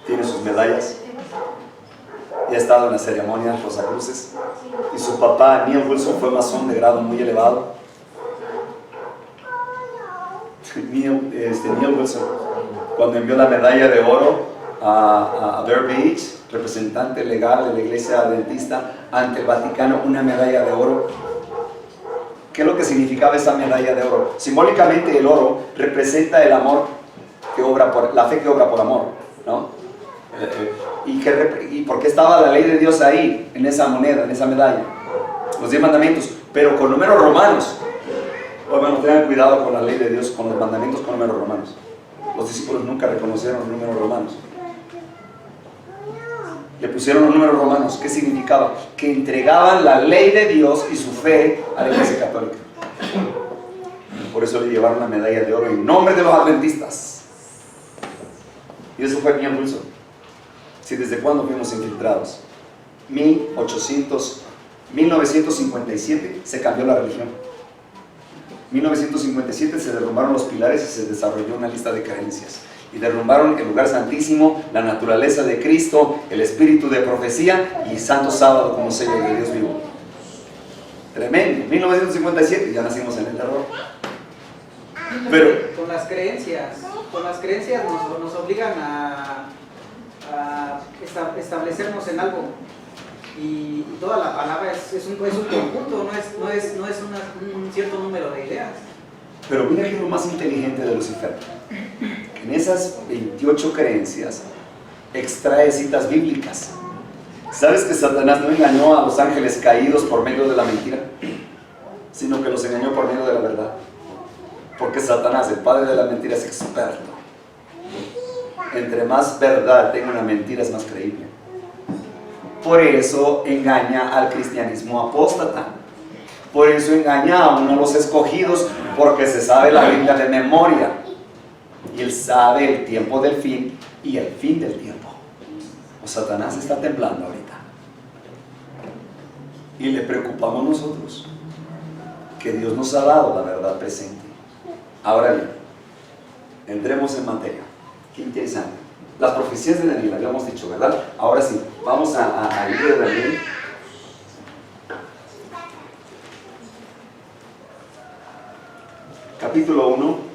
tiene sus medallas y ha estado en las ceremonias Rosacruces. Y su papá, Neil Wilson, fue masón de grado muy elevado. Neil Wilson, cuando envió la medalla de oro a Bear Beach, representante legal de la iglesia adventista ante el Vaticano, una medalla de oro. ¿Qué es lo que significaba esa medalla de oro? Simbólicamente el oro representa el amor que obra por, la fe que obra por amor, ¿no? ¿Y por qué estaba la ley de Dios ahí, en esa moneda, en esa medalla? Los 10 mandamientos, pero con números romanos. Bueno, tengan cuidado con la ley de Dios, con los mandamientos con números romanos. Los discípulos nunca reconocieron los números romanos. Le pusieron los números romanos. ¿Qué significaba? Que entregaban la ley de Dios y su fe a la iglesia católica. Por eso le llevaron la medalla de oro en nombre de los adventistas. Y eso fue Neil Wilson. Si desde cuándo fuimos infiltrados. 1957 se cambió la religión. 1957 se derrumbaron los pilares y se desarrolló una lista de creencias. Y derrumbaron el lugar santísimo, la naturaleza de Cristo, el espíritu de profecía y Santo Sábado como sello de Dios vivo. Tremendo. 1957, ya nacimos en el terror. Pero con las creencias nos obligan a establecernos en algo. Y toda la palabra es un conjunto, no es un cierto número de ideas. Pero mira que es lo más inteligente de Lucifer. En esas 28 creencias extrae citas bíblicas. ¿Sabes que Satanás no engañó a los ángeles caídos por medio de la mentira? Sino que los engañó por medio de la verdad. Porque Satanás, el padre de la mentira, es experto. Entre más verdad tenga una mentira, es más creíble. Por eso engaña al cristianismo apóstata. Por eso engaña a uno de los escogidos, porque se sabe la Biblia de memoria. Y él sabe el tiempo del fin y el fin del tiempo. O Satanás está temblando ahorita. Y le preocupamos nosotros, que Dios nos ha dado la verdad presente. Ahora bien, entremos en materia. Qué interesante. Las profecías de Daniel, habíamos dicho, ¿verdad? Ahora sí, vamos al libro de Daniel. Capítulo 1.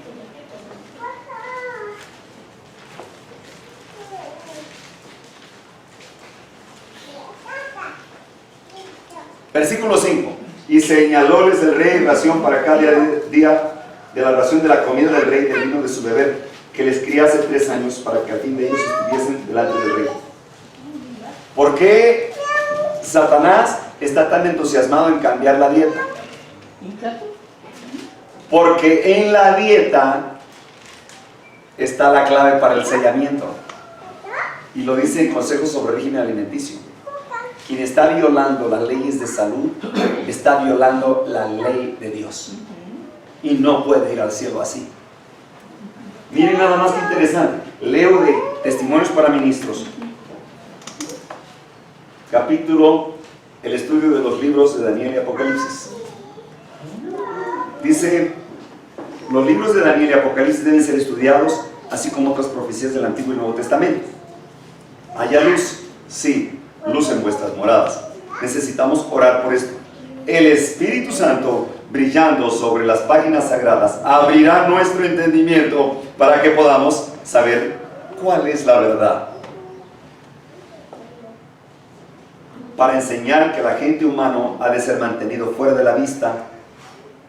Versículo 5. Y señalóles el rey ración para cada día de la ración de la comida del rey, del vino de su beber, que les criase 3 años, para que a fin de ellos estuviesen delante del rey. ¿Por qué Satanás está tan entusiasmado en cambiar la dieta? Porque en la dieta está la clave para el sellamiento. Y lo dice en Consejos sobre Régimen Alimenticio. Quien está violando las leyes de salud, está violando la ley de Dios. Y no puede ir al cielo así. Miren nada más que interesante. Leo de Testimonios para Ministros. Capítulo, el estudio de los libros de Daniel y Apocalipsis. Dice, los libros de Daniel y Apocalipsis deben ser estudiados, así como otras profecías del Antiguo y Nuevo Testamento. ¿Haya luz? Sí, luz en vuestras moradas. Necesitamos orar por esto. El Espíritu Santo, brillando sobre las páginas sagradas, abrirá nuestro entendimiento para que podamos saber cuál es la verdad. Para enseñar que el agente humano ha de ser mantenido fuera de la vista,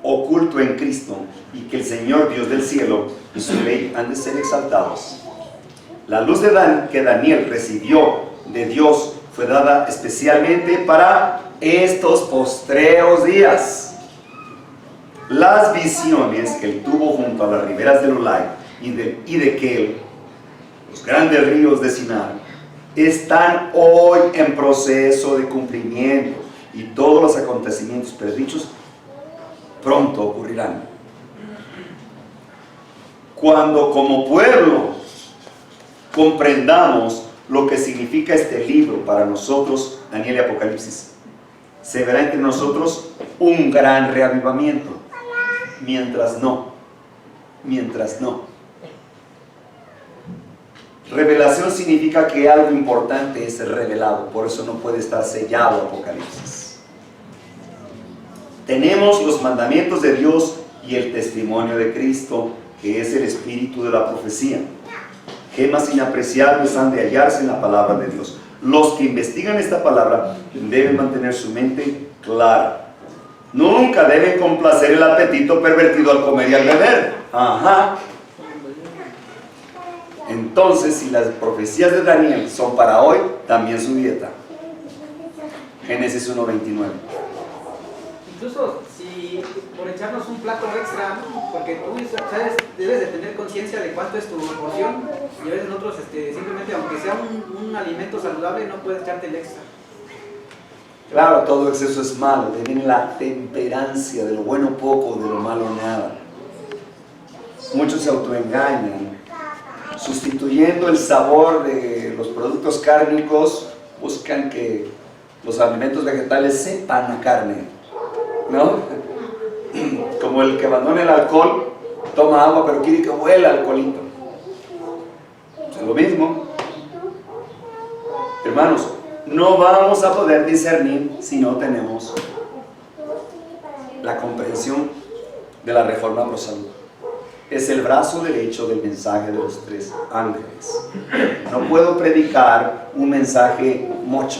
oculto en Cristo, y que el Señor Dios del cielo y su ley han de ser exaltados. La luz que Daniel recibió de Dios fue dada especialmente para estos postreros días. Las visiones que él tuvo junto a las riberas del Ulai y de Kel, los grandes ríos de Sinar, están hoy en proceso de cumplimiento, y todos los acontecimientos predichos pronto ocurrirán. Cuando como pueblo comprendamos lo que significa este libro para nosotros, Daniel y Apocalipsis, se verá entre nosotros un gran reavivamiento. Mientras no. Revelación significa que algo importante es revelado, por eso no puede estar sellado Apocalipsis. Tenemos los mandamientos de Dios y el testimonio de Cristo, que es el espíritu de la profecía. Gemas inapreciables han de hallarse en la palabra de Dios. Los que investigan esta palabra deben mantener su mente clara. Nunca deben complacer el apetito pervertido al comer y al beber. Entonces, si las profecías de Daniel son para hoy, también su dieta. Génesis 1:29. Incluso si por echarnos un plato extra, porque tú sabes, debes de tener conciencia de cuánto es tu porción, y a veces nosotros simplemente, aunque sea un alimento saludable, no puedes echarte el extra. Claro, todo exceso es malo. Viene la temperancia, de lo bueno poco, de lo malo nada. Muchos se autoengañan, sustituyendo el sabor de los productos cárnicos, buscan que los alimentos vegetales sepan a carne, ¿no? Como el que abandona el alcohol, toma agua, pero quiere que huela alcoholito. Es lo mismo. Hermanos, no vamos a poder discernir si no tenemos la comprensión de la reforma pro salud. Es el brazo derecho del mensaje de los tres ángeles. No puedo predicar un mensaje mocho.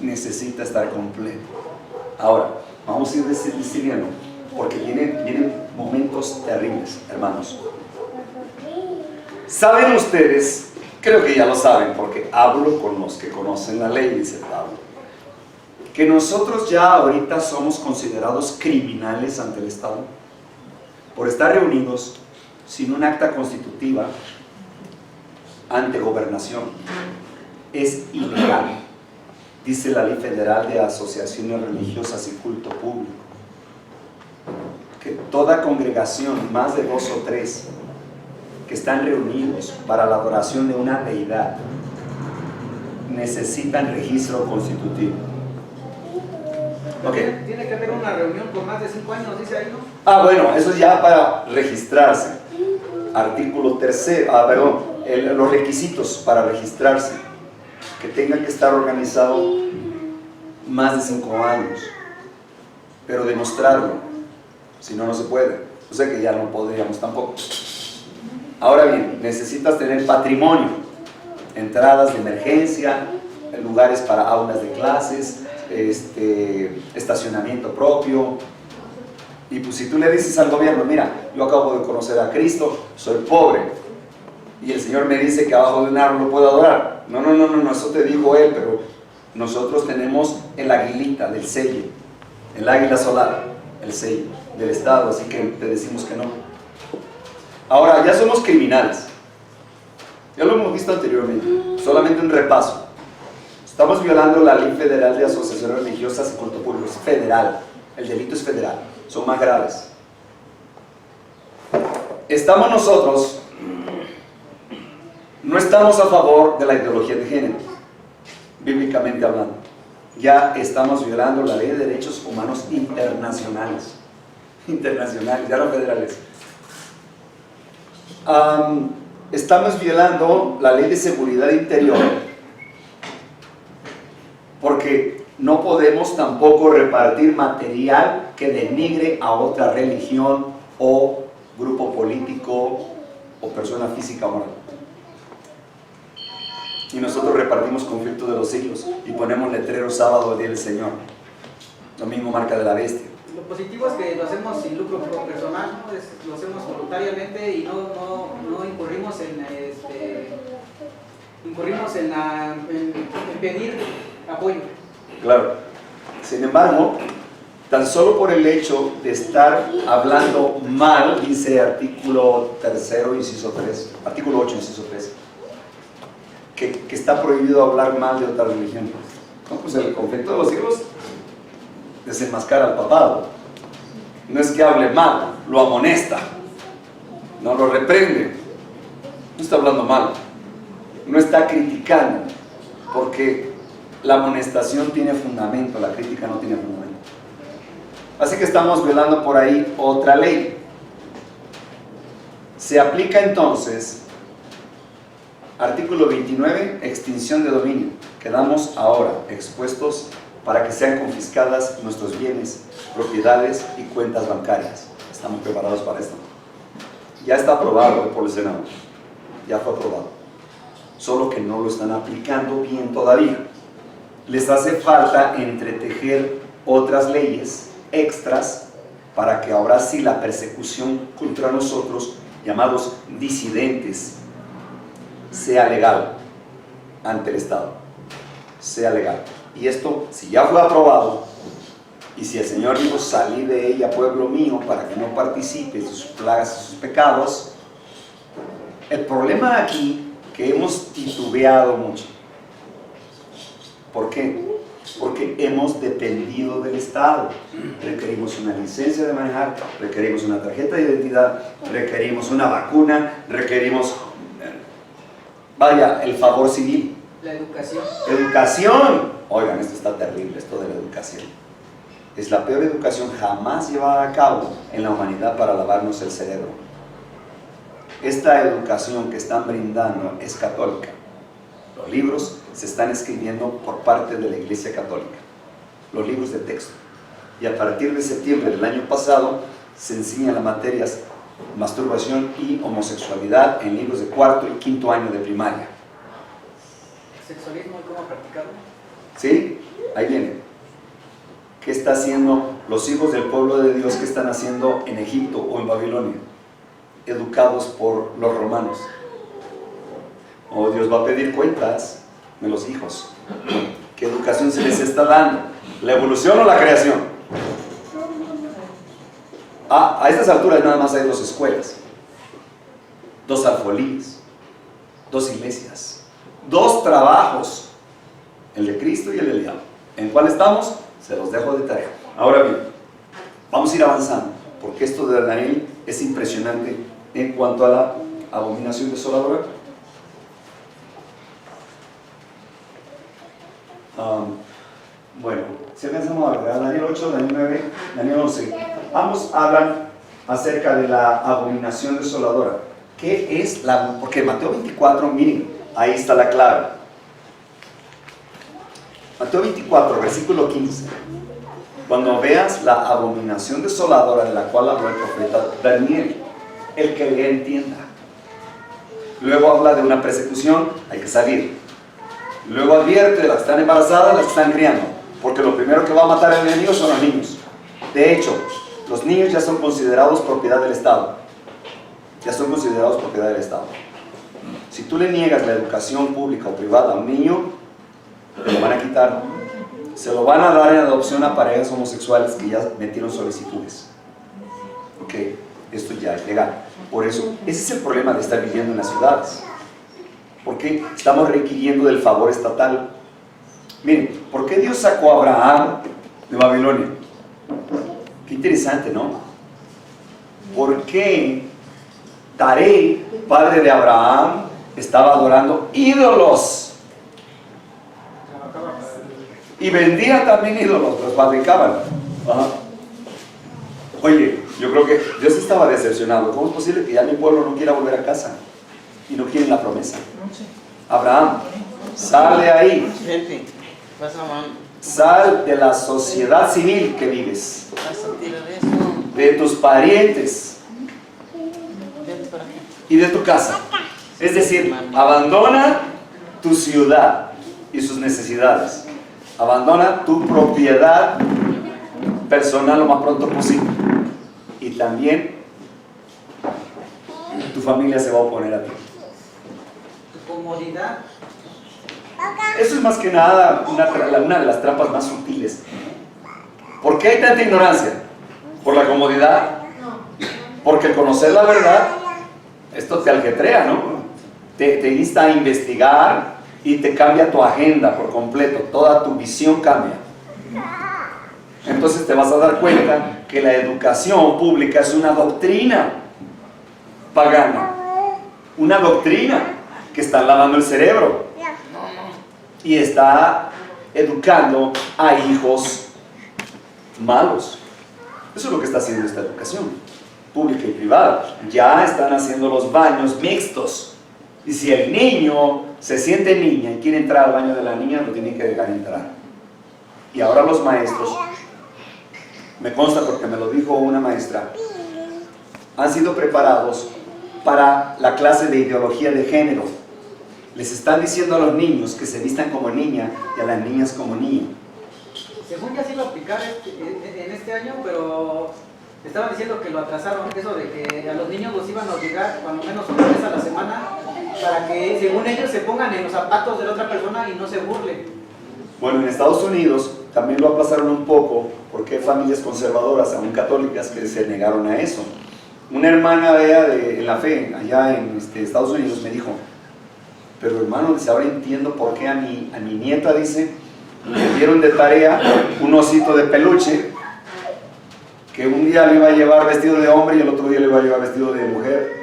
Necesita estar completo. Ahora, vamos a ir decidiendo, porque vienen momentos terribles, hermanos. ¿Saben ustedes? Creo que ya lo saben, porque hablo con los que conocen la ley, dice Pablo, que nosotros ya ahorita somos considerados criminales ante el Estado por estar reunidos sin un acta constitutiva ante gobernación. Es ilegal, dice la Ley Federal de Asociaciones Religiosas y Culto Público, que toda congregación, más de 2 o 3, que están reunidos para la adoración de una deidad, necesitan registro constitutivo. Okay. Tiene que haber una reunión por más de 5 años, dice ahí, ¿no? Bueno, eso es ya para registrarse. Artículo 3, los requisitos para registrarse, que tenga que estar organizado más de 5 años, pero demostrarlo, si no, no se puede. O sea que ya no podríamos tampoco. Ahora bien, necesitas tener patrimonio, entradas de emergencia, lugares para aulas de clases, estacionamiento propio. Y pues si tú le dices al gobierno, mira, yo acabo de conocer a Cristo, soy pobre, y el Señor me dice que abajo de un árbol lo puedo adorar. No, eso te dijo Él, pero nosotros tenemos el aguilita del sello, el águila solar, el sello del Estado, así que te decimos que no. Ahora, ya somos criminales. Ya lo hemos visto anteriormente, solamente un repaso. Estamos violando la Ley Federal de Asociaciones Religiosas y Culto Público. Es federal, el delito es federal, son más graves. Estamos nosotros, no estamos a favor de la ideología de género, bíblicamente hablando. Ya estamos violando la Ley de Derechos Humanos internacionales, ya no federales. Estamos violando la Ley de Seguridad Interior, porque no podemos tampoco repartir material que denigre a otra religión o grupo político o persona física o moral. Y nosotros repartimos conflicto de los siglos y ponemos letreros sábado al día del Señor, domingo marca de la bestia. Lo positivo es que lo hacemos sin lucro personal, ¿no? Lo hacemos voluntariamente y no incurrimos en pedir apoyo. Claro. Sin embargo, tan solo por el hecho de estar hablando mal, dice artículo 3, inciso 3, artículo 8, inciso 3, que está prohibido hablar mal de otra religión. No, pues el conflicto de los siglos desenmascara al papado. No es que hable mal, lo amonesta, no lo reprende, no está hablando mal, no está criticando, porque la amonestación tiene fundamento, la crítica no tiene fundamento. Así que estamos violando por ahí otra ley. Se aplica entonces artículo 29, extinción de dominio. Quedamos ahora expuestos para que sean confiscadas nuestros bienes, propiedades y cuentas bancarias. Estamos preparados para esto. Ya está aprobado por el Senado. Ya fue aprobado. Solo que no lo están aplicando bien todavía. Les hace falta entretejer otras leyes extras para que ahora sí la persecución contra nosotros, llamados disidentes, sea legal ante el Estado. Sea legal. Y esto, si ya fue aprobado, y si el Señor dijo, salí de ella, pueblo mío, para que no participes de sus plagas y sus pecados, el problema aquí, que hemos titubeado mucho. ¿Por qué? Porque hemos dependido del Estado. Requerimos una licencia de manejar, requerimos una tarjeta de identidad, requerimos una vacuna, requerimos, vaya, el favor civil. La educación. Educación. Oigan, esto está terrible, esto de la educación. Es la peor educación jamás llevada a cabo en la humanidad para lavarnos el cerebro. Esta educación que están brindando es católica. Los libros se están escribiendo por parte de la Iglesia Católica. Los libros de texto. Y a partir de septiembre del año pasado se enseñan las materias masturbación y homosexualidad en libros de 4 y 5º año de primaria. Sexualismo y cómo practicarlo. ¿Sí? Ahí viene. ¿Qué está haciendo los hijos del pueblo de Dios? ¿Qué están haciendo en Egipto o en Babilonia? Educados por los romanos. Oh, Dios va a pedir cuentas de los hijos. ¿Qué educación se les está dando? ¿La evolución o la creación? A estas alturas nada más hay 2 escuelas, 2 alfolíes, 2 iglesias, 2 trabajos, el de Cristo y el del diablo. ¿En cuál estamos? Se los dejo de tarea. Ahora bien, vamos a ir avanzando, porque esto de Daniel es impresionante en cuanto a la abominación desoladora. Bueno, si alcanzamos a ver, Daniel 8, Daniel 9, Daniel 11, ambos hablan acerca de la abominación desoladora. ¿Qué es la? Porque Mateo 24, miren, ahí está la clave. Mateo 24, versículo 15. Cuando veas la abominación desoladora de la cual habló el profeta Daniel, el que le entienda. Luego habla de una persecución, hay que salir. Luego advierte de las que están embarazadas, las que están criando, porque lo primero que va a matar al enemigo son los niños. De hecho, los niños ya son considerados propiedad del Estado. Ya son considerados propiedad del Estado. Si tú le niegas la educación pública o privada a un niño, te lo van a quitar. Se lo van a dar en adopción a parejas homosexuales que ya metieron solicitudes. Ok. esto ya es legal. Por eso, ese es el problema de estar viviendo en las ciudades. Porque estamos requiriendo del favor estatal. Miren, ¿por qué Dios sacó a Abraham de Babilonia? Qué interesante, ¿no? ¿Por qué Taré, padre de Abraham, estaba adorando ídolos? Y vendía también ídolos, los fabricaban. Ajá. Oye, yo creo que Dios estaba decepcionado. ¿Cómo es posible que ya mi pueblo no quiera volver a casa? Y no quieren la promesa. Abraham, sal de ahí. Sal de la sociedad civil que vives, de tus parientes y de tu casa. Es decir, abandona tu ciudad y sus necesidades. Abandona tu propiedad personal lo más pronto posible. Y también tu familia se va a oponer a ti. Tu comodidad. Eso es más que nada una de las trampas más sutiles. ¿Por qué hay tanta ignorancia? ¿Por la comodidad? Porque el conocer la verdad, esto te algetrea, ¿no? Te insta a investigar y te cambia tu agenda por completo. Toda tu visión cambia. Entonces te vas a dar cuenta que la educación pública es una doctrina pagana. Una doctrina que está lavando el cerebro. Y está educando a hijos malos. Eso es lo que está haciendo esta educación pública y privada. Ya están haciendo los baños mixtos. Y si el niño se siente niña y quiere entrar al baño de la niña, lo tienen que dejar entrar. Y ahora los maestros, me consta porque me lo dijo una maestra, han sido preparados para la clase de ideología de género. Les están diciendo a los niños que se vistan como niña y a las niñas como niño. Según ya sí lo aplicar en este año, pero estaban diciendo que lo atrasaron, eso de que a los niños los iban a obligar cuando menos una vez a la semana para que según ellos se pongan en los zapatos de la otra persona y no se burlen. Bueno, en Estados Unidos también lo aplazaron un poco porque hay familias conservadoras, aún católicas, que se negaron a eso. Una hermana de ella en la fe, allá en Estados Unidos, me dijo: pero hermano, dice, ahora entiendo por qué a mi nieta, dice, le dieron de tarea un osito de peluche, que un día le iba a llevar vestido de hombre y el otro día le iba a llevar vestido de mujer.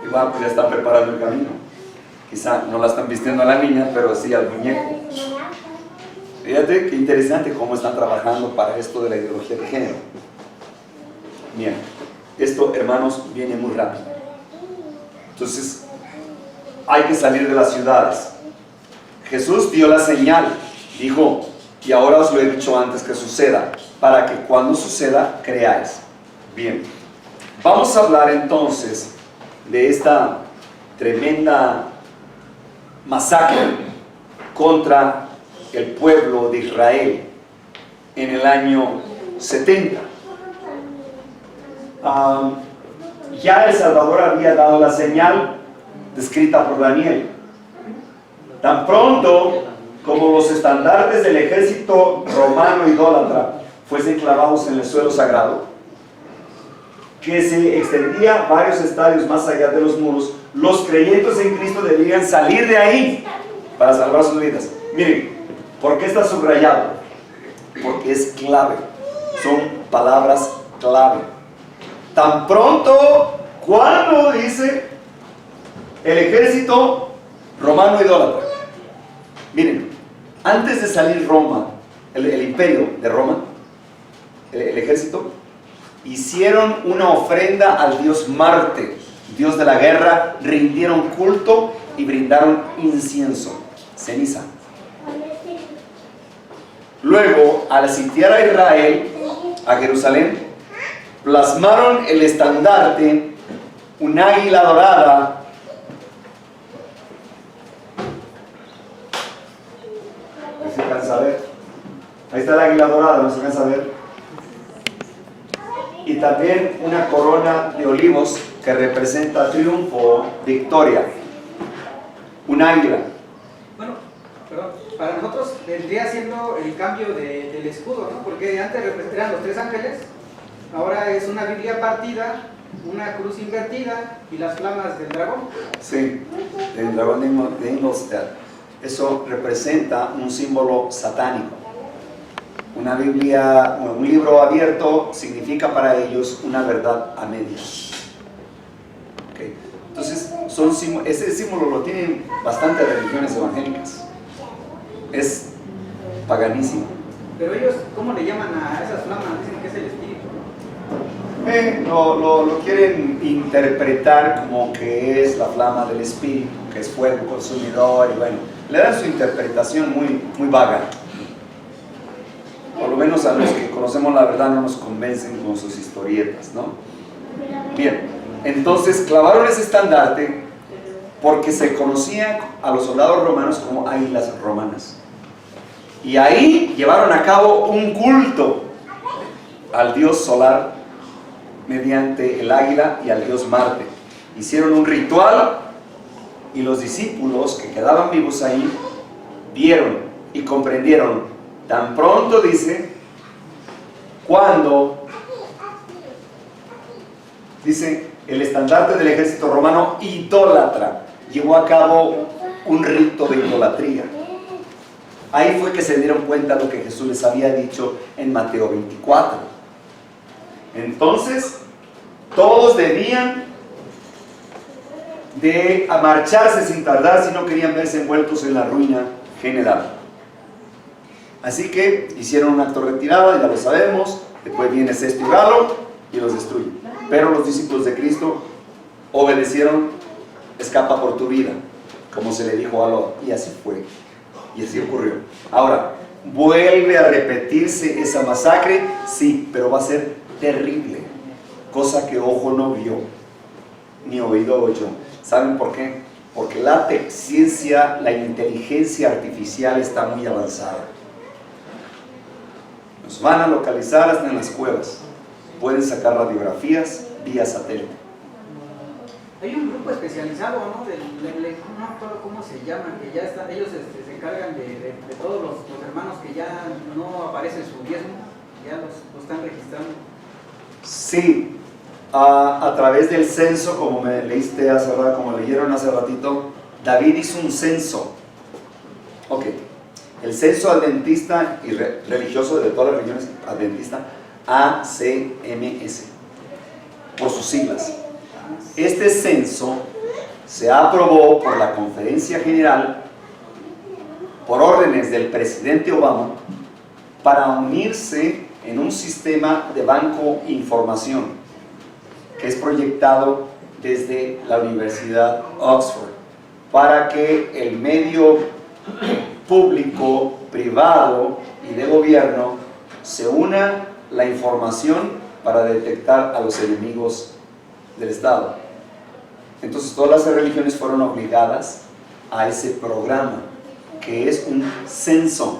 Y va, pues ya están preparando el camino. Quizá no la están vistiendo a la niña, pero sí al muñeco. Fíjate qué interesante cómo están trabajando para esto de la ideología de género. Bien, esto, hermanos, viene muy rápido. Entonces, hay que salir de las ciudades. Jesús dio la señal, dijo: y ahora os lo he dicho antes que suceda, para que cuando suceda creáis. Bien, vamos a hablar entonces de esta tremenda masacre contra el pueblo de Israel en el año 70. Ya El Salvador había dado la señal descrita por Daniel. Tan pronto como los estandartes del ejército romano idólatra fuesen clavados en el suelo sagrado, que se extendía varios estadios más allá de los muros, los creyentes en Cristo debían salir de ahí para salvar sus vidas. Miren, ¿por qué está subrayado? Porque es clave, son palabras clave. Tan pronto, cuando dice el ejército romano idólatra. Miren, antes de salir Roma, el imperio de Roma, el ejército, hicieron una ofrenda al dios Marte, dios de la guerra, rindieron culto y brindaron incienso, ceniza. Luego, al sitiar a Israel, a Jerusalén, plasmaron el estandarte, un águila dorada, no se alcanza a ver. Ahí está el águila dorada, no se alcanza a ver. Y también una corona de olivos que representa triunfo, victoria. Un águila. Bueno, perdón, para nosotros vendría siendo el cambio del escudo, ¿no? Porque antes eran los tres ángeles ahora es una Biblia partida, una cruz invertida y las flamas del dragón. Sí, el dragón de Ingolstadt. Eso representa un símbolo satánico. Una Biblia, un libro abierto significa para ellos una verdad a medias. Okay. Entonces, ese símbolo lo tienen bastantes religiones evangélicas. Es paganísimo. Pero ellos, ¿cómo le llaman a esas flamas? Dicen que es el espíritu. Lo quieren interpretar como que es la flama del espíritu, que es fuego consumidor, y bueno, le dan su interpretación muy vaga. Por lo menos a los que conocemos la verdad no nos convencen con sus historietas, ¿no? Bien, entonces clavaron ese estandarte porque se conocían a los soldados romanos como águilas romanas. Y ahí llevaron a cabo un culto al dios solar mediante el águila y al dios Marte. Hicieron un ritual y los discípulos que quedaban vivos ahí vieron y comprendieron. Tan pronto dice, cuando dice el estandarte del ejército romano idólatra llevó a cabo un rito de idolatría. Ahí fue que se dieron cuenta de lo que Jesús les había dicho en Mateo 24. Entonces, todos debían de marcharse sin tardar si no querían verse envueltos en la ruina general. Así que hicieron un acto de retirada, ya lo sabemos. Después viene Cesto y Galo y los destruyen. Pero los discípulos de Cristo obedecieron, escapa por tu vida, como se le dijo a Lot, y así fue. Y así ocurrió. Ahora, ¿vuelve a repetirse esa masacre? Sí, pero va a ser terrible. Cosa que ojo no vio, ni oído oyó. ¿Saben por qué? Porque la ciencia, la inteligencia artificial está muy avanzada. Nos van a localizar hasta en las cuevas. Pueden sacar radiografías vía satélite. Hay un grupo especializado, ¿no? No me acuerdo cómo se llaman, que ya están, ellos se encargan de todos los hermanos que ya no aparece su diezmo, ya los están registrando. Sí, a través del censo, como me leíste hace rato, como leyeron hace ratito, David hizo un censo. Ok, el censo adventista y religioso de todas las religiones adventistas, ACMS, por sus siglas. Este censo se aprobó por la Conferencia General por órdenes del presidente Obama para unirse en un sistema de banco información que es proyectado desde la Universidad Oxford para que el medio público, privado y de gobierno se una la información para detectar a los enemigos del Estado. Entonces todas las religiones fueron obligadas a ese programa que es un censo.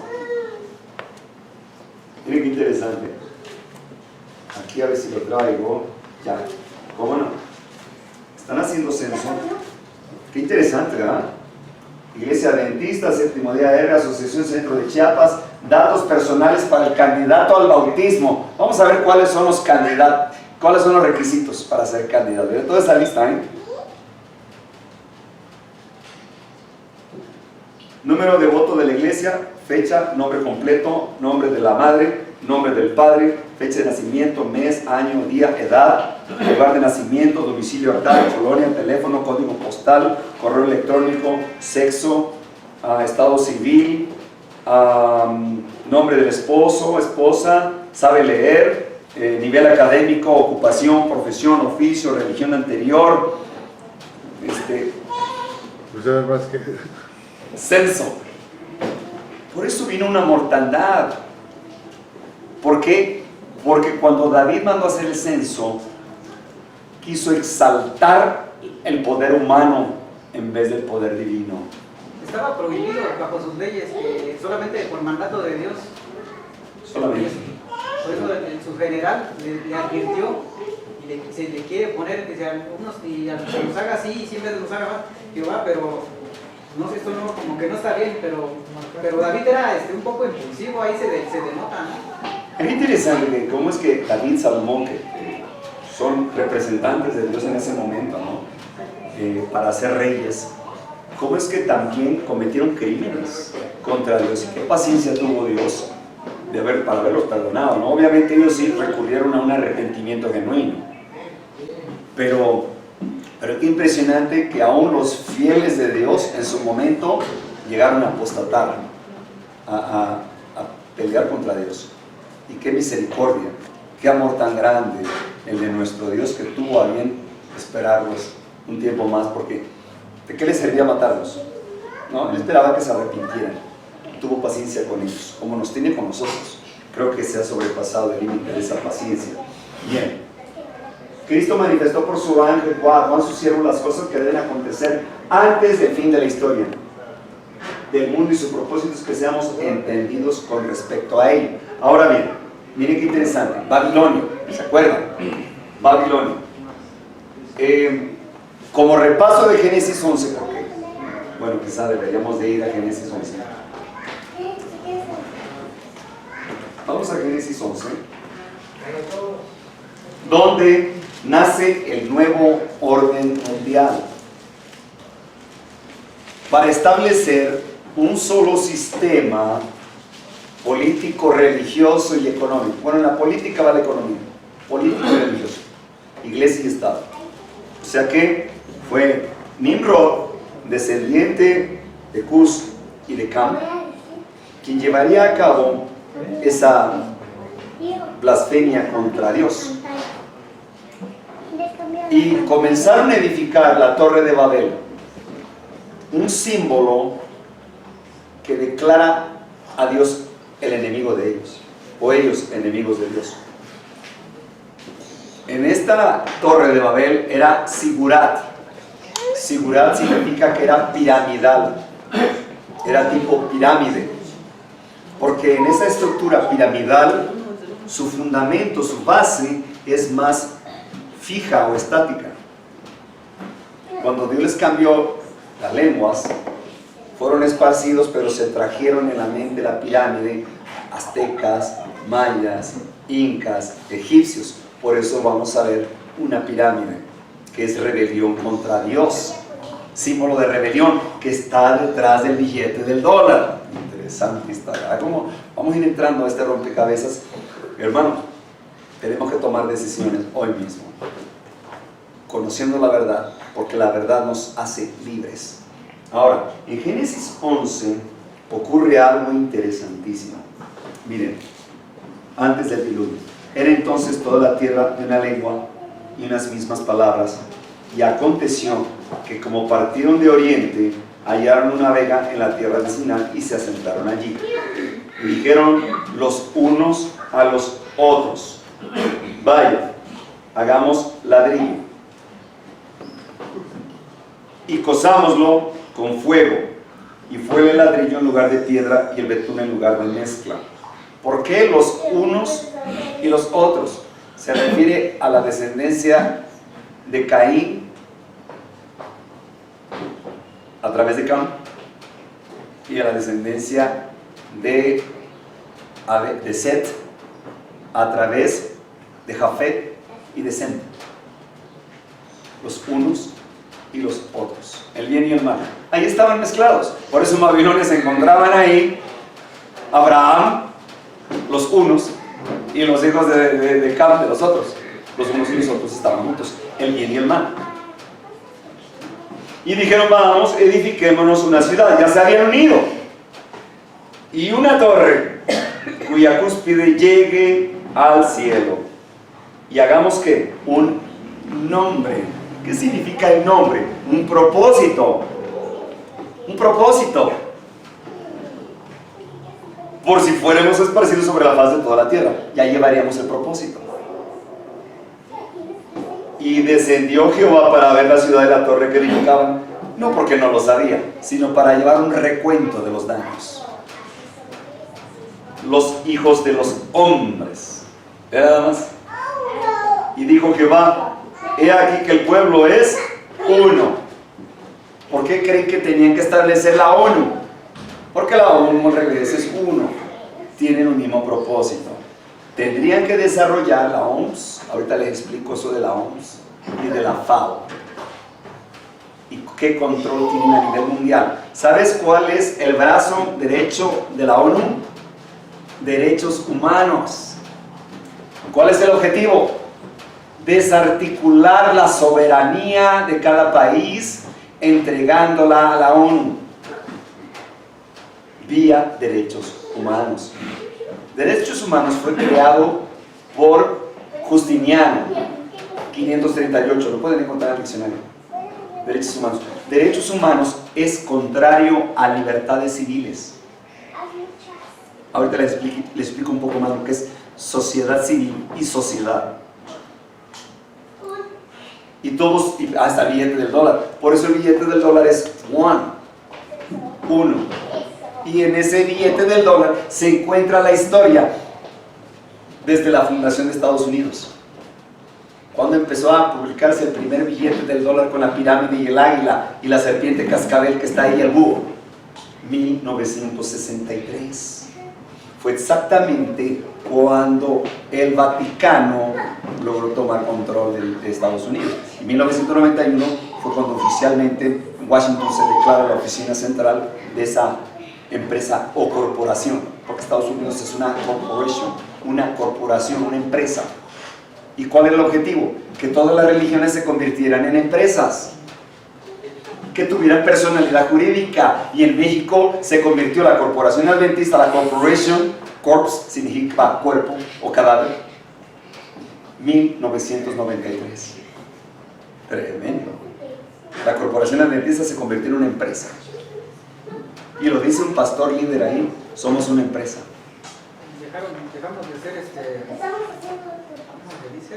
Miren qué interesante. Aquí a ver si lo traigo. Ya, ¿cómo no? Están haciendo censo. Qué interesante, ¿verdad? Iglesia Adventista, Séptimo Día de Guerra, Asociación Centro de Chiapas, datos personales para el candidato al bautismo. Vamos a ver cuáles son los candidatos, cuáles son los requisitos para ser candidato. Miren toda esta lista, ¿eh? Número de voto de la iglesia, fecha, nombre completo, nombre de la madre, nombre del padre, fecha de nacimiento, mes, año, día, edad, lugar de nacimiento, domicilio actual, colonia, teléfono, código postal, correo electrónico, sexo, estado civil, nombre del esposo, esposa, sabe leer, nivel académico, ocupación, profesión, oficio, religión anterior, Pues ya más que... censo. Por eso vino una mortandad. ¿Por qué? Porque cuando David mandó a hacer el censo, quiso exaltar el poder humano en vez del poder divino. Estaba prohibido bajo sus leyes, solamente por mandato de Dios. Solamente. Por eso su general le advirtió y se le quiere poner, dice, algunos, y a los que los haga así, siempre los haga más. Jehová, pero no sé, esto no, como que no está bien, pero David era un poco impulsivo, ahí se denota, ¿no? Es interesante que cómo es que David y Salomón, que son representantes de Dios en ese momento, ¿no? Para ser reyes, cómo es que también cometieron crímenes contra Dios. ¿Y qué paciencia tuvo Dios para haberlos perdonado, ¿no? Obviamente ellos sí recurrieron a un arrepentimiento genuino, pero es impresionante que aún los fieles de Dios en su momento llegaron a apostatar, a pelear contra Dios. Y qué misericordia, qué amor tan grande el de nuestro Dios, que tuvo a bien esperarlos un tiempo más, porque ¿de qué les servía matarlos? No, él esperaba que se arrepintieran, tuvo paciencia con ellos, como nos tiene con nosotros. Creo que se ha sobrepasado el límite de esa paciencia. Bien, Cristo manifestó por su ángel cuando a su siervo las cosas que deben acontecer antes del fin de la historia del mundo, y su propósito es que seamos entendidos con respecto a él. Ahora bien, miren qué interesante, Babilonia, ¿se acuerdan? Babilonia. Como repaso de Génesis 11, porque, bueno, quizá deberíamos de ir a Génesis 11. Vamos a Génesis 11, donde nace el nuevo orden mundial para establecer un solo sistema político, religioso y económico. Bueno, en la política va la economía, político y religioso, iglesia y Estado. O sea que fue Nimrod, descendiente de Cus y de Cam, quien llevaría a cabo esa blasfemia contra Dios. Y comenzaron a edificar la Torre de Babel, un símbolo que declara a Dios el enemigo de ellos, o ellos enemigos de Dios. En esta Torre de Babel era Sigurat. Sigurat significa que era piramidal, era tipo pirámide, porque en esa estructura piramidal su fundamento, su base es más fija o estática. Cuando Dios les cambió las lenguas, fueron esparcidos, pero se trajeron en la mente la pirámide aztecas, mayas, incas, egipcios. Por eso vamos a ver una pirámide que es rebelión contra Dios, símbolo de rebelión que está detrás del billete del dólar. Interesante está. ¿Cómo vamos a ir entrando a este rompecabezas? Hermanos, tenemos que tomar decisiones hoy mismo, conociendo la verdad, porque la verdad nos hace libres. Ahora, en Génesis 11 ocurre algo interesantísimo. Miren, antes del diluvio, era entonces toda la tierra de una lengua y unas mismas palabras, y aconteció que como partieron de oriente, hallaron una vega en la tierra de Siná y se asentaron allí. Y dijeron los unos a los otros: vaya, hagamos ladrillo y cosámoslo con fuego. Y fue el ladrillo en lugar de piedra y el betún en lugar de mezcla. ¿Por qué los unos y los otros? Se refiere a la descendencia de Caín a través de Cam, y a la descendencia de Set a través de Jafet y de Sem. Los unos y los otros, el bien y el mal, ahí estaban mezclados. Por eso en Babilonia se encontraban ahí Abraham, los unos, y los hijos de Cam, de los otros. Los unos y los otros estaban juntos, el bien y el mal. Y dijeron: vamos, edifiquémonos una ciudad. Ya se habían unido, y una torre cuya cúspide llegue al cielo, y hagamos que un nombre. ¿Qué significa el nombre? Un propósito. Un propósito. Por si fuéramos esparcidos sobre la faz de toda la tierra, ya llevaríamos el propósito. Y descendió Jehová para ver la ciudad y la torre que edificaban, no porque no lo sabía, sino para llevar un recuento de los daños. Los hijos de los hombres. Nada más. Y dijo Jehová: he aquí que el pueblo es uno. ¿Por qué creen que tenían que establecer la ONU? Porque la ONU al revés es uno. Tienen un mismo propósito. tendrían que desarrollar la OMS, ahorita les explico eso de la OMS y de la FAO, y qué control tienen a nivel mundial. ¿Sabes cuál es el brazo derecho de la ONU? Derechos humanos. ¿Cuál es el objetivo? Desarticular la soberanía de cada país entregándola a la ONU vía derechos humanos. Derechos humanos fue creado por Justiniano, 538, lo pueden encontrar en el diccionario. Derechos humanos. Derechos humanos es contrario a libertades civiles. Ahorita les explico un poco más lo que es sociedad civil y sociedad. Y todos, hasta el billete del dólar. Por eso el billete del dólar es uno. Y en ese billete del dólar se encuentra la historia desde la fundación de Estados Unidos. Cuando empezó a publicarse el primer billete del dólar con la pirámide y el águila y la serpiente cascabel que está ahí, el búho. 1963. Fue exactamente cuando el Vaticano logró tomar control de Estados Unidos. En 1991 fue cuando oficialmente en Washington se declara la oficina central de esa empresa o corporación, porque Estados Unidos es una corporación, una empresa. ¿Y cuál era el objetivo? Que todas las religiones se convirtieran en empresas, que tuvieran personalidad jurídica. Y en México se convirtió la Corporación Adventista, la Corporation, corpse significa cuerpo o cadáver, 1993. Tremendo. La Corporación Adventista se convirtió en una empresa. Y lo dice un pastor líder ahí, somos una empresa. Dejamos de ser ¿cómo se dice?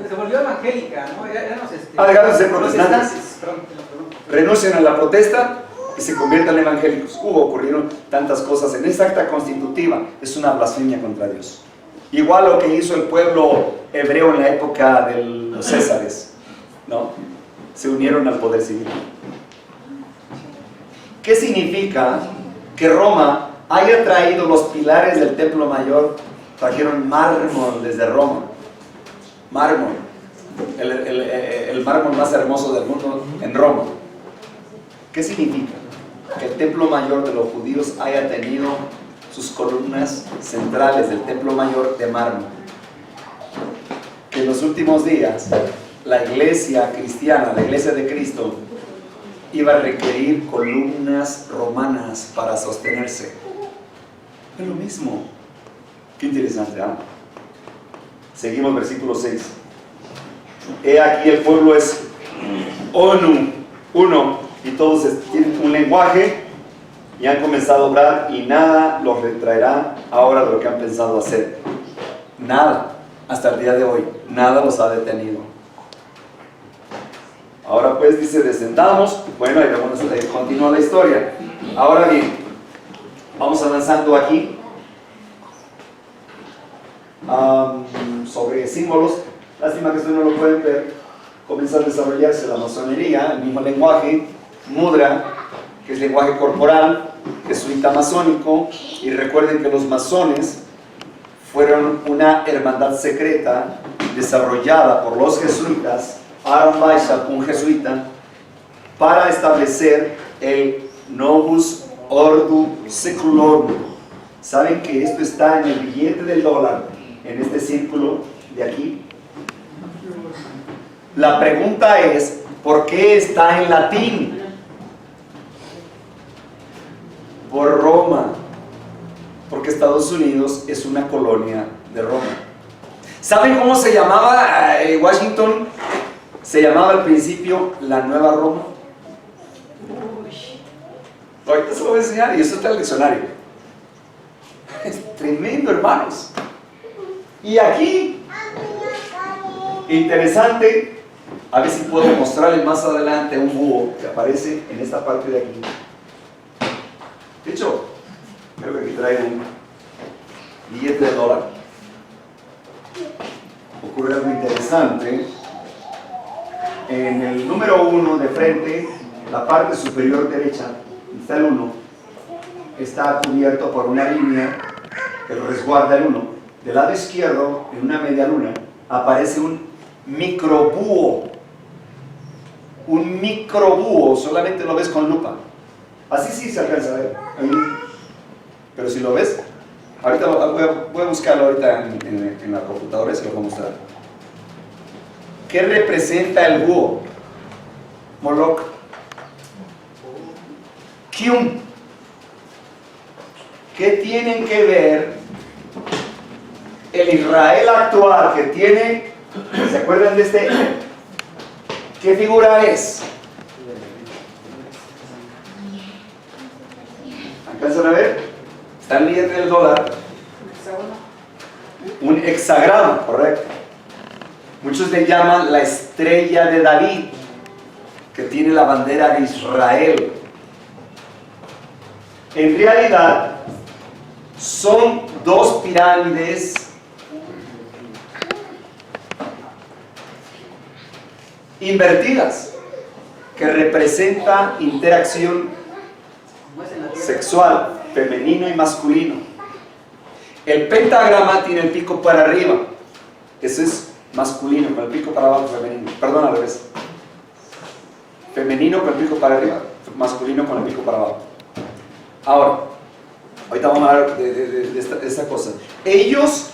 Se volvió evangélica, ¿no? Éramos dejaron de ser protestantes. Perdón. Renuncian a la protesta y se conviertan en evangélicos. Ocurrieron tantas cosas en esta acta constitutiva. Es una blasfemia contra Dios. Igual lo que hizo el pueblo hebreo en la época de los Césares, ¿no? Se unieron al poder civil. ¿Qué significa que Roma haya traído los pilares del templo mayor? Trajeron mármol desde Roma. Mármol. El mármol más hermoso del mundo en Roma. ¿Qué significa? Que el templo mayor de los judíos haya tenido sus columnas centrales del templo mayor de mármol. Que en los últimos días la iglesia cristiana, la iglesia de Cristo, iba a requerir columnas romanas para sostenerse. Es lo mismo. Qué interesante, ¿ah? Seguimos versículo 6. He aquí el pueblo es uno, y todos tienen un lenguaje y han comenzado a obrar, y nada los retraerá ahora de lo que han pensado hacer. Nada, hasta el día de hoy, nada los ha detenido. Ahora pues dice, descendamos. Bueno, ahí vamos a continuar la historia. Ahora bien, vamos avanzando aquí sobre símbolos. Lástima que esto no lo pueden ver. Comienza a desarrollarse la masonería, el mismo lenguaje, mudra, que es lenguaje corporal, jesuita masónico. Y recuerden que los masones fueron una hermandad secreta desarrollada por los jesuitas, Aaron Weishaupt, un jesuita, para establecer el Novus Ordo Seclorum. ¿Saben que esto está en el billete del dólar, en este círculo de aquí? La pregunta es, ¿por qué está en latín? Por Roma, porque Estados Unidos es una colonia de Roma. ¿Saben cómo se llamaba Washington? Se llamaba al principio la Nueva Roma. Ahorita se lo voy a enseñar y eso está en el diccionario. Es tremendo, hermanos. Y aquí, interesante, a ver si puedo mostrarles más adelante un búho que aparece en esta parte de aquí. De hecho, creo que aquí traigo un billete de dólar. Ocurre algo interesante. En el número 1 de frente, la parte superior derecha, está el 1, está cubierto por una línea que lo resguarda el 1. Del lado izquierdo, en una media luna, aparece un microbúho. Un microbúho, solamente lo ves con lupa. Así sí se alcanza a ver. Ahí. Pero si lo ves, ahorita voy a buscarlo ahorita en la computadora y se lo voy a mostrar. ¿Qué representa el búho? Moloch. Kium. ¿Qué tienen que ver el Israel actual que tiene? ¿Se acuerdan de este? ¿Qué figura es? ¿Alcanzan a ver? Están leyendo el dólar. Un hexagrama, correcto. Muchos le llaman la estrella de David, que tiene la bandera de Israel. En realidad, son dos pirámides invertidas que representan interacción sexual, femenino y masculino. El pentagrama tiene el pico para arriba, eso es masculino, con el pico para abajo femenino. Perdón, al revés. Femenino con el pico para arriba, masculino con el pico para abajo. Ahora, ahorita vamos a hablar de esta cosa. Ellos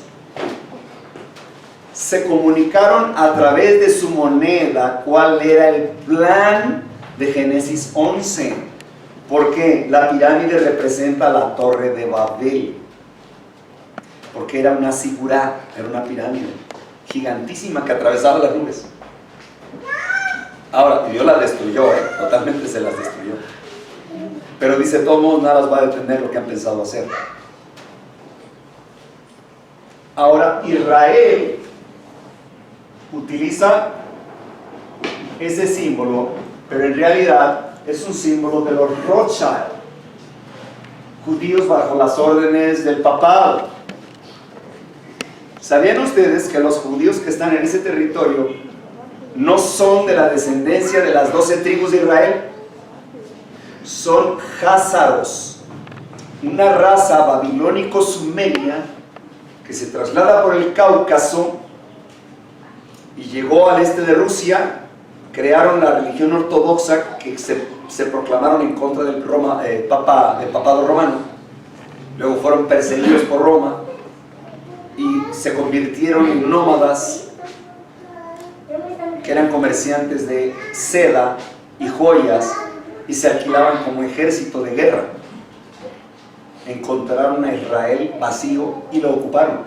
se comunicaron a través de su moneda cuál era el plan de Génesis 11. Porque la pirámide representa la torre de Babel. Porque era una sigurá, era una pirámide gigantísima que atravesaba las nubes. Ahora, Dios la destruyó, totalmente se las destruyó. Pero dice, de todos modos, nada las va a detener lo que han pensado hacer. Ahora, Israel utiliza ese símbolo, pero en realidad es un símbolo de los Rothschild, judíos bajo las órdenes del papado. ¿Sabían ustedes que los judíos que están en ese territorio no son de la descendencia de las 12 tribus de Israel? Son házaros, una raza babilónico-sumeria que se traslada por el Cáucaso y llegó al este de Rusia. Crearon la religión ortodoxa que se proclamaron en contra del papado romano. Luego fueron perseguidos por Roma y se convirtieron en nómadas que eran comerciantes de seda y joyas y se alquilaban como ejército de guerra. Encontraron a Israel vacío y lo ocuparon.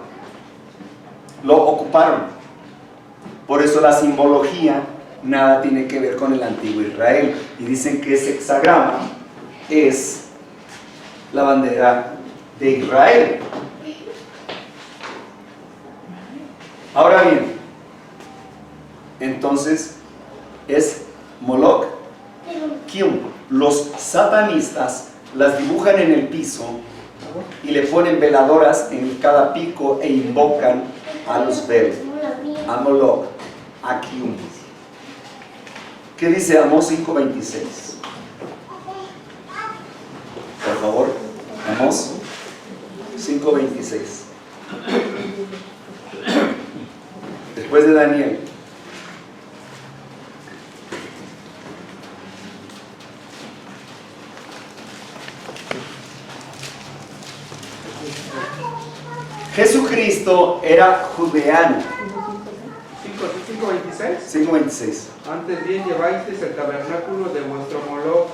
Por eso la simbología nada tiene que ver con el antiguo Israel. Y dicen que ese hexagrama es la bandera de Israel. Ahora bien, entonces es Moloch, Kium. Los satanistas las dibujan en el piso y le ponen veladoras en cada pico e invocan a los velos, a Moloch, a Kium. ¿Qué dice Amós 5:26? Por favor, Amós 5:26. Después de Daniel. Jesucristo era judeano. 5:26. 5:26. Antes bien lleváis el tabernáculo de vuestro Moloch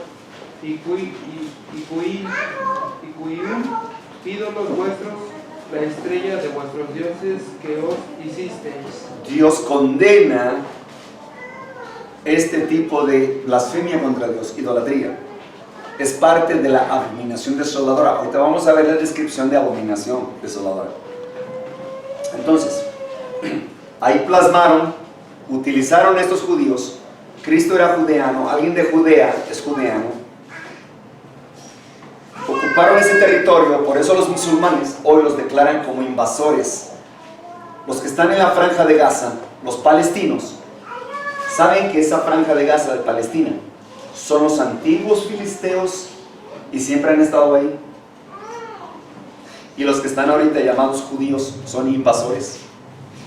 y ídolos vuestros, la estrella de vuestros dioses que os hicisteis. Dios condena este tipo de blasfemia contra Dios, idolatría. Es parte de la abominación desoladora. Ahorita vamos a ver la descripción de abominación desoladora. Entonces, ahí plasmaron, utilizaron estos judíos. Cristo era judeano, alguien de Judea es judeano. Ocuparon ese territorio, por eso los musulmanes hoy los declaran como invasores. Los que están en la franja de Gaza, los palestinos, saben que esa franja de Gaza de Palestina son los antiguos filisteos y siempre han estado ahí. y los que están ahorita llamados judíos son invasores,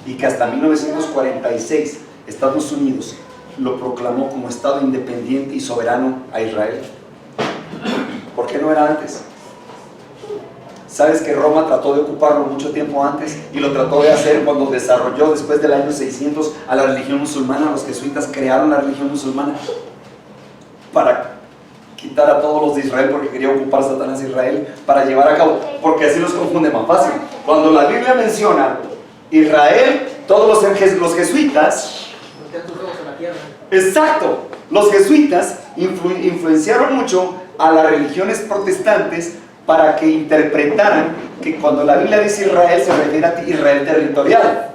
y que hasta 1946 Estados Unidos lo proclamó como Estado independiente y soberano a Israel. ¿Por qué no era antes? ¿Sabes que Roma trató de ocuparlo mucho tiempo antes y lo trató de hacer cuando desarrolló después del año 600 a la religión musulmana? Los jesuitas crearon la religión musulmana para quitar a todos los de Israel, porque quería ocupar Satanás Israel para llevar a cabo, porque así los confunde más fácil. Cuando la Biblia menciona Israel, todos los jesuitas, Voltean tus ojos a la tierra. exacto, los jesuitas influenciaron mucho a las religiones protestantes para que interpretaran que cuando la Biblia dice Israel se refiere a Israel territorial.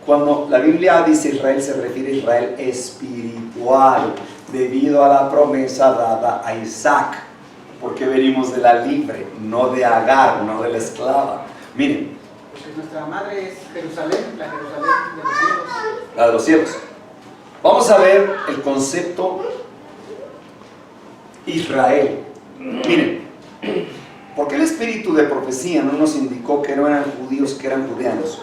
Cuando la Biblia dice Israel se refiere a Israel espiritual, debido a la promesa dada a Isaac, porque venimos de la libre, no de Agar, no de la esclava. Miren, Porque nuestra madre es Jerusalén, la Jerusalén de los cielos. la de los cielos. Vamos a ver el concepto Israel. Miren, ¿por qué el espíritu de profecía no nos indicó que no eran judíos, que eran judeanos?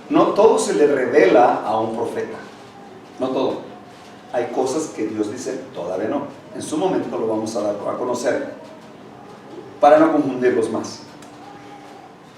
No todo se le revela a un profeta, no todo. Hay cosas que Dios dice, todavía no. En su momento lo vamos a dar a conocer, para no confundirlos más.